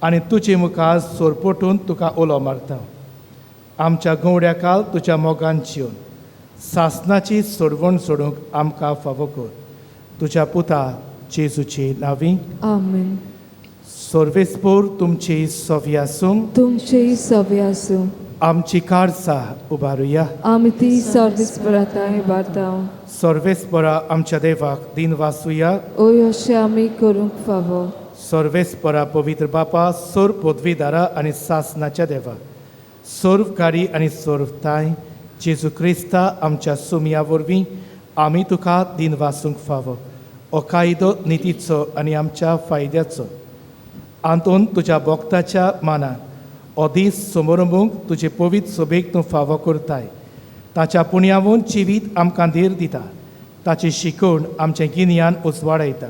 आनी तुजे मुखार सोरपटून तुका उलो मारता. आमच्या गवड्याकाल तुज्या मोगान जिवन सासनाची सोडवण सोडूंक आमकां फावो कर. तुज्या पुता जेजूचे नांवी. आमेन. सर्वेस्पोर तुमची सवी आसूं. तुमचेय सवे आसूं. आमची काळजां उबारुया. आमी ती सर्वेस्पराताय बारताव. सर्वेस्परा आमच्या देवाक दिन वाचुया. ओय अशें आमी करूंक फावो. सर्वेस्परा पवित्र बापा, सोर पदवीदारा आनी सासनाच्या देवा, सोर्वकारी आनी सोर्वताय जेजू क्रिस्ता आमच्या सोमया वरवीं आमी तुका दिन वाचूंक फावो. हो कायदो नितीचो आनी आमच्या फायद्याचो. आंतून तुज्या भक्ताच्या मानान हो दीस समोरंबूंक तुजे पवित्र सभेक तूं फावो करताय. ताच्या पुण्यावून जिवीत आमकां धीर दिता. ताची शिकवण आमचें गिन्यान उजवाडयता.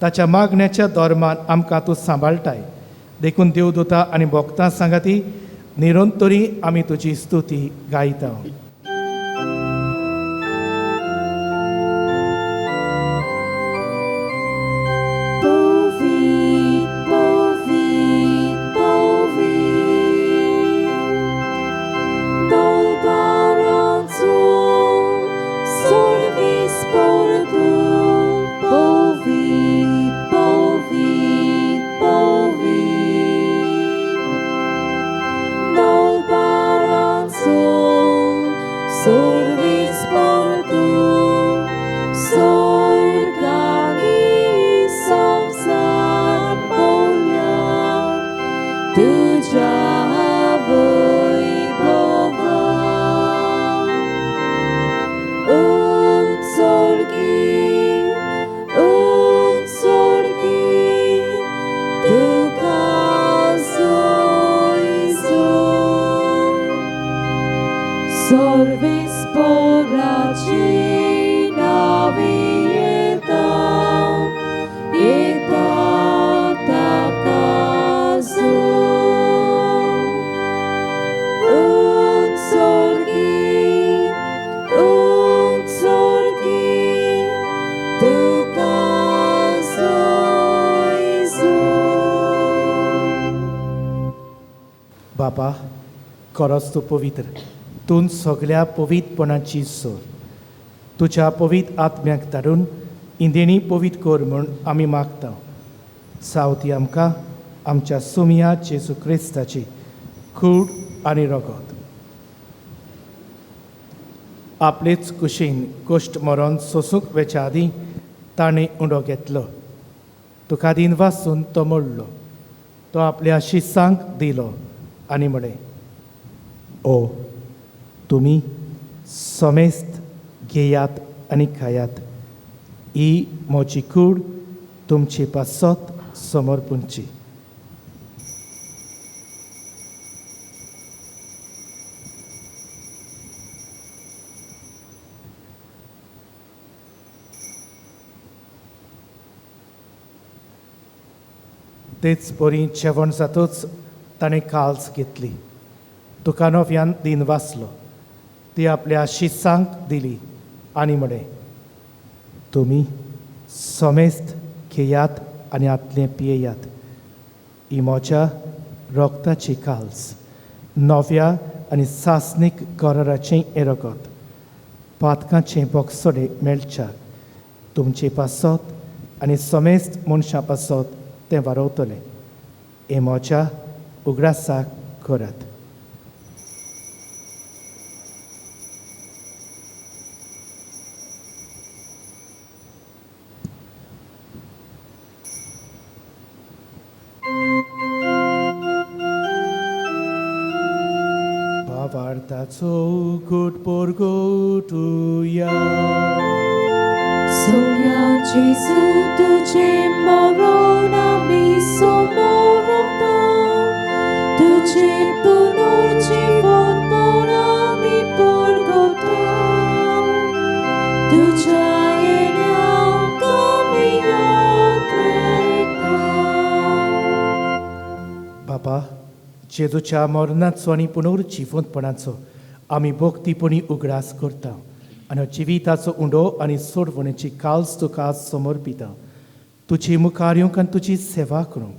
ताच्या मागण्याच्या धर्मान आमकां तूं सांबाळटाय. देखून देवदूतां आनी भक्तां सांगाती निरंतरी आमी तुजी स्तुती गायता. Povit, povit, povit, dolbaranțul, solvis portul, povit, povit, povit, dolbaranțul, solvis portul, sorgani संसार बोल्या तुझ्या वैभवा उंचोर्गी तुका सोयीचो सर्वेस्पराची नावी येता बाबा, खरोच तूं पवित्र. तूं सगळ्या पवित्रपणाची सोर. तुज्या पवित्र आत्म्याक धाडून इंदेणी पवित्र कर म्हूण आमी मागता. सावती आमकां आमच्या सुमिया जेजू क्रिस्ताची खूड आनी रगत. आपलेच कुशीन गोश्ट मरोन सोसूंक वेच्या आदीं ताणें उंडो घेतलो. तुका दिन वाचून तो मोडलो. तो आपल्या शिसांक दिलो आनी म्हळें, ओ तुमी समेस्त घेयात आनी खायात. ही म्हजी कूड तुमची पासत समर्पूंची. तेच बरी जेवण जातूच ताणें काल्स घेतली. तुका नव्यान दिन वाचलो. ती आपल्या शिसांक दिली आनी म्हळें, तुमी समेस्त घेयात आनी आतलें पियेयात. ही म्हज्या रोगताची काल्स, नव्या आनी सासणीक कराराचें हें रगत. पातकांचें बोगसोडे मेळच्याक तुमचे पासत आनी समेस्त मनशां पासत तें वाडोवतलें. हें म्हज्या उगडासाक करात. Bavartazo good porgotuya. Sonia Jesu tuझे मरण आमी समरता तुझे पुनर्जीवन पर आमी परगता तुझ्या येण्याक आमी येता. बाबा, जेजूच्या मरणाचो आनी पुनर्जीवनपणाचो आमी भक्तीपणी उगडास करता आनी जिविताचो उंडो आनी सोडवणेची काल्स तुका समर्पिता. तुजी मुखार येवंक आनी तुजी सेवा करूंक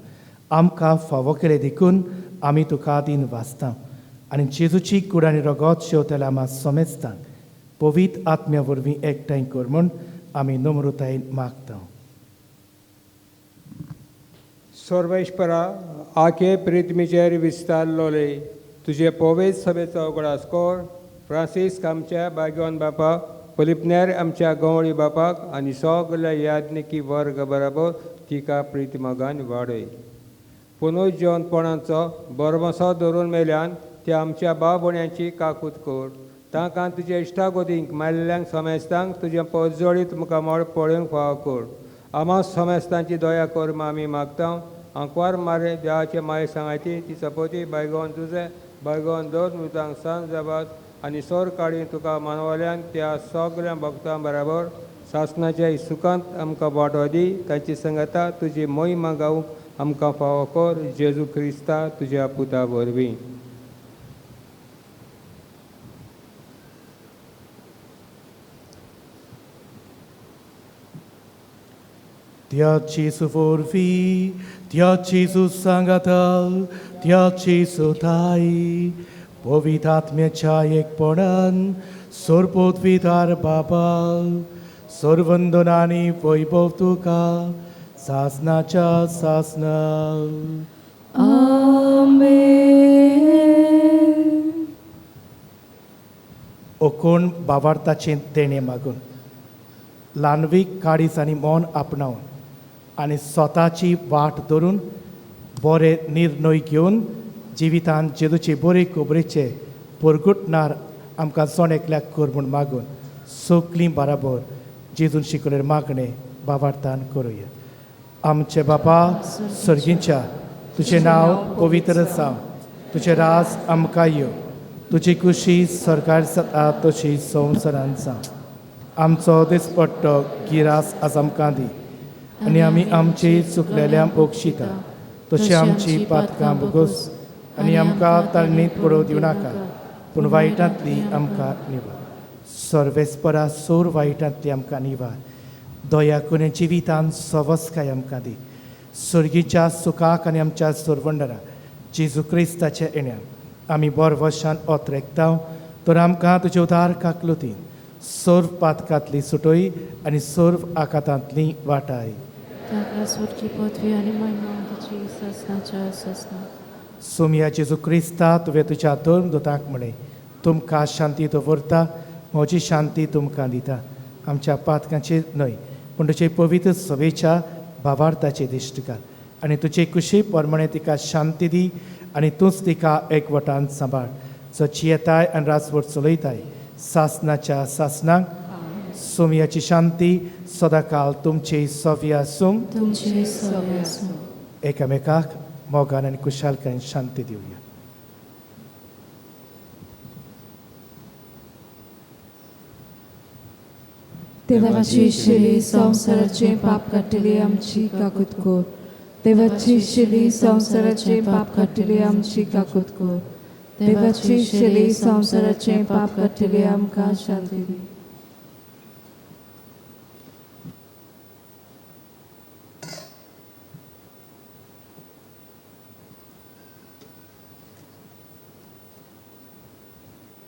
आमकां फावो केले देखून आमी तुका दिन वाचता आनी जेजूची कूड आनी रगत शेवतल्या आमी समेस्तांक पवित्र आत्म्या वरवीं एकठांय कर म्हूण आमी नम्रतायेन मागता. सर्वेश्वरा, आखे प्रितमीचेर विस्तारलोले तुझे पवित्र सभेचो उगडास कर. फ्रांसीस आमच्या भाग्यवान बापाक, फिलिपनेर आमच्या गवळी बापाक आनी सगल्या याज्ञिकी वर्ग बरोबर तिका प्रितमगान वाडय. पुनर्जीवनपणाचो बरमसो धरून मेल्यान त्या आमच्या भाव भयण्यांची काकूत कर. तांकां तुज्या इश्टागोदींक मारलेल्यांक समेस्तांक तुजें पजोळीत मुखामळ पळोवंक फाव कर. आमा समेस्तांची दया कर म्हूण आमी मागता. अंकवार मारे देवाचे माये सांगायती ती सपोती बायगोवन तुझे बायगोवन दोन मृतांक सांज जाबात आनी सोर काडीन तुका मानवाल्यान त्या सगळ्या भक्तां बरोबर सासणाच्या सुखांत आमकां वांटो दी. तांची संगता तुजी महिमा गावूंक आमकां फावो कर. जेजू क्रिस्ता तुज्या पुता वरवीं. Dios Jesu for vi, Dios Jesu sangatal, Dios Jesu tai, पवितात्म्याच्या एकपणान सोरपोतविदार बाबा सोरवंदनानी वैभव तुका सासनाच्या सासना आमेन. ओकोण बावार्थाचें देणे मागून ल्हानवीक काळीज आनी मौन आपणावन आनी स्वताची वाट धरून बरे निर्णय घेवन जिवितांत जेजूचे बरे खबरेचे परगुटणार आमकां सोणेकल्याक कर म्हूण मागून सगलीं बराबर जेजून शिकयलें मागणें बावार्थान करुया. आमचे बापा सर्गींच्या तुजें नांव पवित्र जावं, तुजें राज आमकां यो, तुजी खुशी सरकार जाता तशी संवसारांत जावं. आमचो दिसपट्टो गिरास आज आमकां दी आनी आमी आमची चुकलेल्यांक बक्षिता तशी आमची पातकां बोगोस आनी आमकां तरणीत पडोवं दिवं नाका पूण वायटांतली आमकां निवार. सर्वेस्परा सोर वायटांतली आमकां निवार. दया करून जिवितांत सवस्काय आमकां दी. सर्गीच्या सुखाक आनी आमच्या सोरवंडरा जेजू क्रिस्ताच्या येण्यान आमी बरो वशान ओतरेकता तर आमकां तुजे उदार काकलुतीन सर्व पातकांतली सुटोय आनी सर्व आकातांतली वाटाय. ताका सुटकी पदवी आनी महिमा तुजी ससनाच्या ससना. सोमया जेजू क्रिस्ता तुवें तुज्या धर्म दोताक म्हणे तुमकां शांती दवरता, म्हजी शांती तुमकां दिता. आमच्या पातकांचेर न्हय पूण तुजे पवित्र सभेच्या भावार्थाचेर दिश्ट घाल आनी तुजे कुशी प्रमाणे तिका शांती दी आनी तूंच तिका एकवटान सांबाळ. जची येताय आनी राजवट चलयताय सासनाच्या सासनाक सोमयाची शांती सदांकाळ तुमचे सव्या आसूं. तुमची सवय आसूं. एकामेकाक मोगान आनी कुशालकायेन शांती दिवया. देवाची शिली संवसाराचे पाप काडटली आमची काकूत कोर. देवाची शिली संवसाराचे पाप काडटली आमची काकूत कोर. देवाची शिली संवसाराचे पाप काडटली आमकां शांती दी.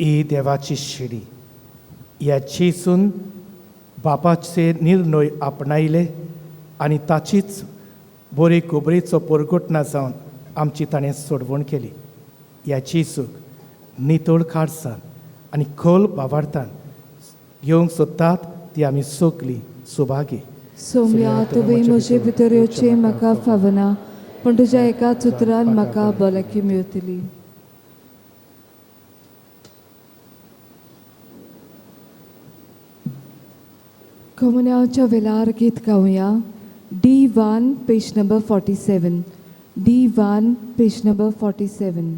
ही देवाची शिडी याचीसून बापाचे निर्णय आपणायले आनी ताचीच बरे खबरेचो परगटना जावन आमची ताणें सोडवण केली. याची सूख नितळ काळसान आनी खोल भावार्थान घेवंक सोदतात ती आमी सगलीं सुभागी. सोम्या तुवें म्हजे भितर येवचें म्हाका फावना पूण तुज्या एकाच उतरान म्हाका भलायकी मेळटली. कमुन्याच्या वेळार गीत गावया. D1 page number 47. D1 page number 47.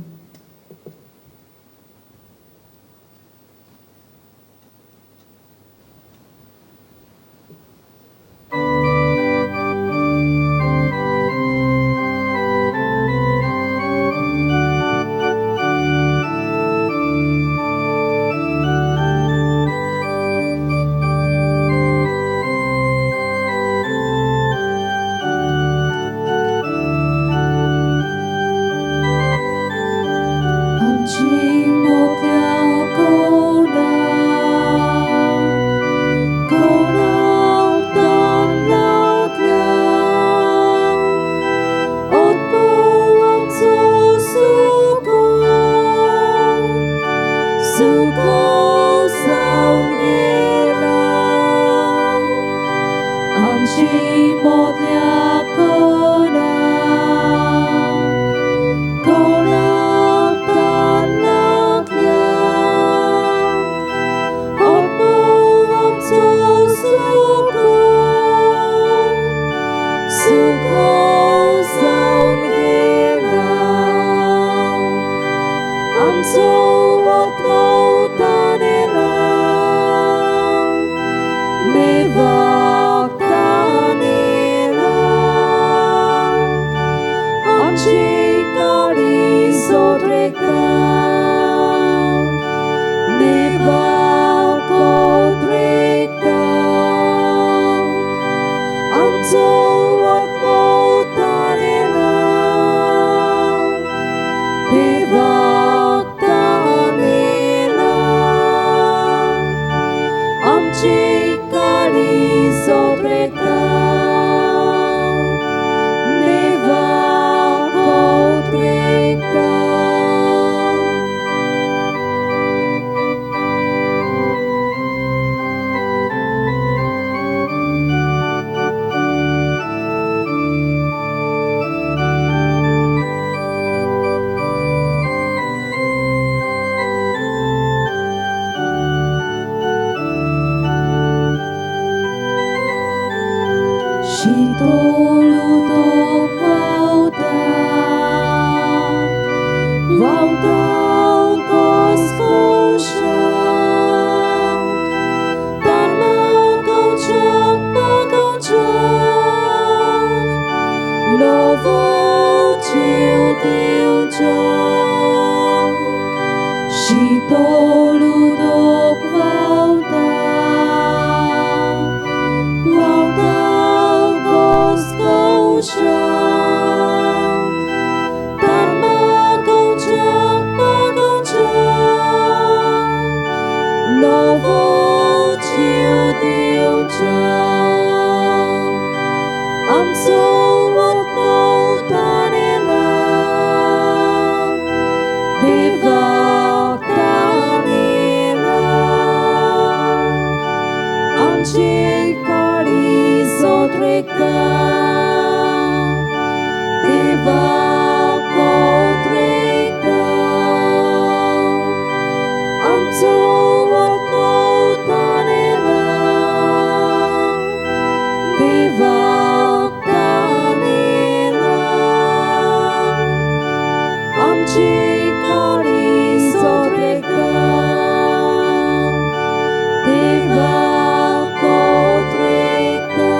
Novo Teu Deus Shitolu dok volta Gosko Sham Tanma Gongchak Novo Teu Deus I'm so what no tanena Devak tanena Anchikari sotreka Devak kotreka I'm so what no tanena Devak tanena Amchikari sotreka Devak kotreka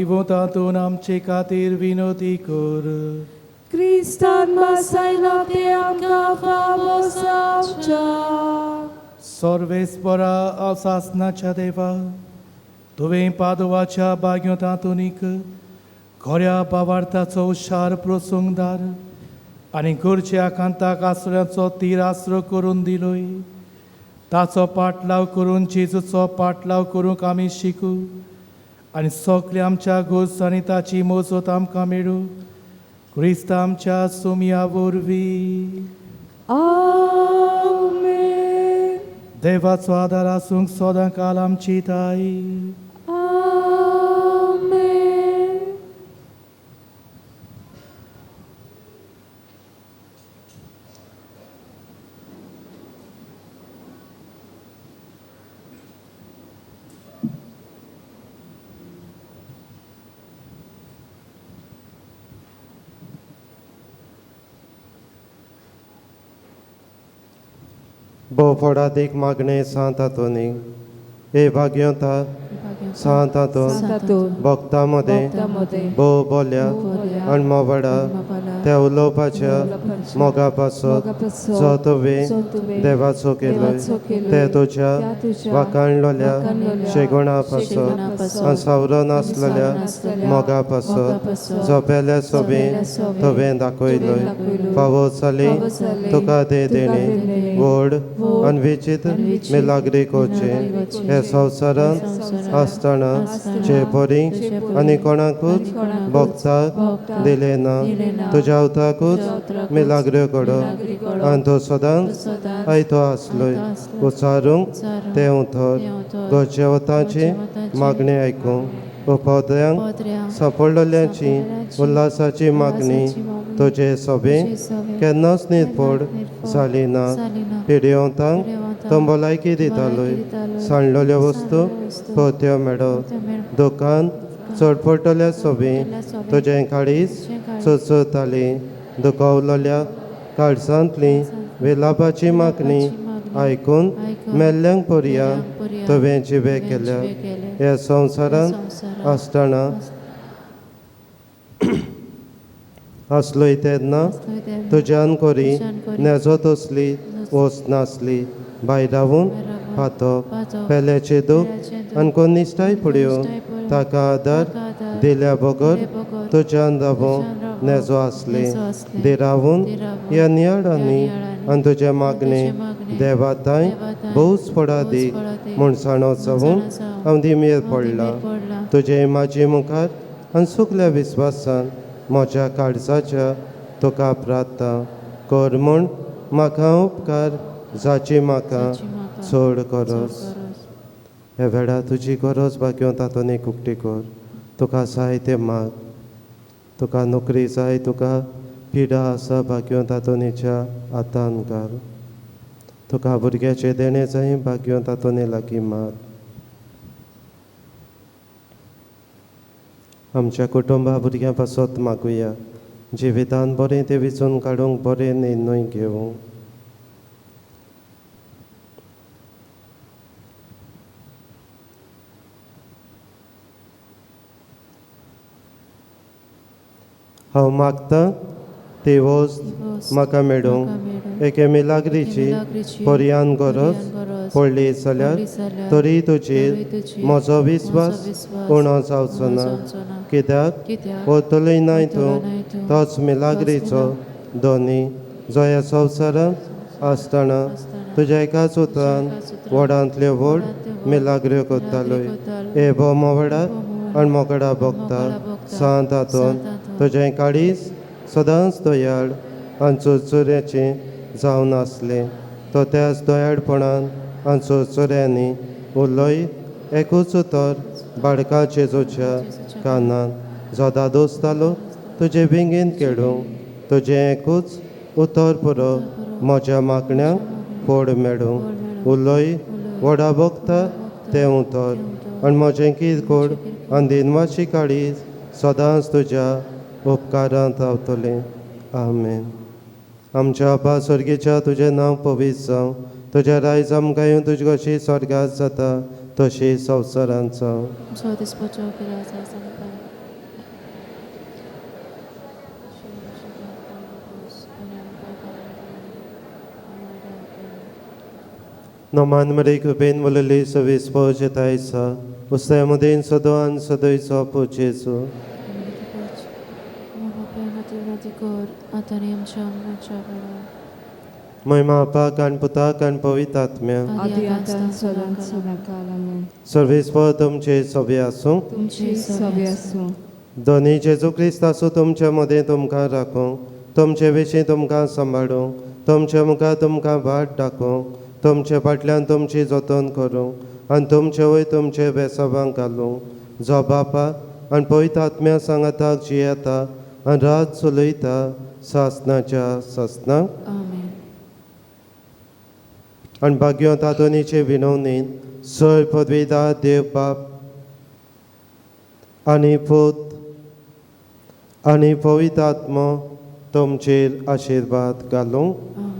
विभोतातून आमचे खातीर विनोदी कर. क्रिस्तान बसायला ते आमकां फावो जावच्या. सर्वेस्परा असासनाच्या देवा, तुवें पादवाच्या बाग्योतातुनीक खऱ्या भावार्थाचो शार प्रसंगदार आनी घरच्या कांताक आसऱ्याचो तीर आसरो करून दिलोय. ताचो पाटलाव करून जेजूचो पाटलाव करूंक आमी शिकू आनी सगल्या आमच्या घोस आनी ताची मोजत आमकां मेळू. क्रिस्त आमच्या सुमया वरवीं. आमेन. देवाचो आदार आसूंक सदां काल आमची ताई. आमेन. Bo foradik magne सांतातोनी हे भाग्यवंता सांतातो भक्तांमध्ये भो बोल्या आणि मोवाडा त्या उलोवपाच्या मोगा पासत जो तुवें देवाचो केलोय ते तुज्या वाखाणलेल्या शेगोणा पासत आनी सावरो नासलेल्या मोगा पासत जो पेल्या सोबी तुवें दाखयलोय. फावो जाली तुका दे देणे व्हड आनी विचित्र मिलाग्री कोचे हे संवसारांत आसतना जे बरी आनी कोणाकूच भक्ताक दिले ना. तुज्या उताकूच मिलाग्र्यो घडो आनी तूं सदांच आयतो आसलोय. उचारूंक तें उतर घरच्या वतांची मागणी आयकूंक उपोद्र्यांक सापडलेल्याची उल्हासाची मागणी तुजे सोबी केन्नाच निर्फोड जाली ना. पिड्योवंतांक तो भलायकी दितालोय. सांडलेल्यो वस्तू परत्यो मेळत. दुकान चडपडटल्या सोबी तुजें काळीज चुचुरताली. दुखवलेल्या काळजांतली विलापाची मागणी आयकून मेल्ल्यांक पर्यान तुवें जिवे केल्या. ह्या संवसारांत आसतना आसलोय तेन्ना तुज्यान कोरी नेजो तसली वस्त नासली. भायर रावून फातप पेल्याचे दूख आनी कोनिश्टाय फुड्यो ताका आदार दिल्या बगर तुज्यान रावूं नेजो आसली. देरावून ह्या नियाळांनी आनी तुजे मागणे देवाताय भोवच पडादीक म्हणसाणो जावून हांव दिमेर पडला. तुजे इमाजी मुखार आनी सुकल्या विस्वासान म्हज्या काळजाच्या तुका प्रार्थना कर म्हूण म्हाका उपकार जाची म्हाका चड गरज. ह्या वेळार तुजी गरज भाग्योन तातूंत एक उक्ती कर. तुका जाय तें माग. तुका नोकरी जाय, तुका पिडा आसा भाग्योन तातूंतच्या हातान घाल. तुका भुरग्याचे देणे जाय भाग्योन तातूंत लागीं माग. आमच्या कुटुंबा भुरग्यां पासत मागुया. जिवितान बरें तें विचून काडूंक बरें निर्णय घेवंक. हांव मागतां ती वस्त म्हाका मेळूंक. एके मिलाग्रीची पर्यान गरज पडली जाल्यार तरी तुजेर म्हजो विस्वास उणो जावचो ना. कित्याक वतलय नाय तूं तोच मिलाग्रीचो दोनी जो ह्या संवसारांत आसतना तुज्या एकाच उतरान व्हडांतल्यो व्हड मिलाग्र्यो करतालोय. हे भो मोवडा आनी मोगडा भोगता सांत हातून तुजें काळीज सदांच दोयाळ आनी चुरचुऱ्याचें जावन आसलें. तो त्याच दोयाळपणान आनी चुरचुऱ्यांनी उरलोय. एकूच उतर बाळका जेजूच्या कानान जो दादोसतालो तुजे भिंगेन केळूंक. तुजें एकूच उतर पुरो म्हज्या मागण्यांक फोड मेळूंक. उरलोय व्हडा भोगता तें उतर आनी म्हजें किरकोळ आनी दिनवाची काळीज सदांच तुज्या उपकारांत रावतलें. आमेन. आमच्या बापा स्वर्गीच्या तुजें नांव पवित्र जावं. तुजें रायज आमकां येवन तुजे कशी स्वर्गांत जाता तशी संवसारांत जावं. सो दिसपाचो कितें आसा Noman Maria Cupen Volali Savis Pojetaisa, Ustamodin Sodoan Sodoiso Pochesu, Atani amच्या अन्नाच्या वेळा महिमा Apa Kan Puta Kan Pavitatmya, आदि आता सदां सदाकाल आमेन. सर्वेस्व तुमचे सभे आसूं, तुमची सव्य असो. दोनी जेजू क्रिस्त आसूं तुमच्या मदें तुमकां राखूं, तुमचे विशीं तुमकां सांबाळूं, तुमच्या मुखार तुमकां वाट दाखोवं, तुमचे फाटल्यान तुमची जतन करूं आनी तुमचे वयर तुमचे बेसाबांक घालूं. जो बापा आनी पवित्र आत्म्या सांगाताक जियेता आनी रात चलयता सासनाच्या सासनाक. आमेन. आनी भाग्यो तातुनीचे विनवणेन सर पदवीदार देव बाप आनी पूत आनी पवित्र आत्मो तुमचेर आशिर्वाद घालूं. आमेन.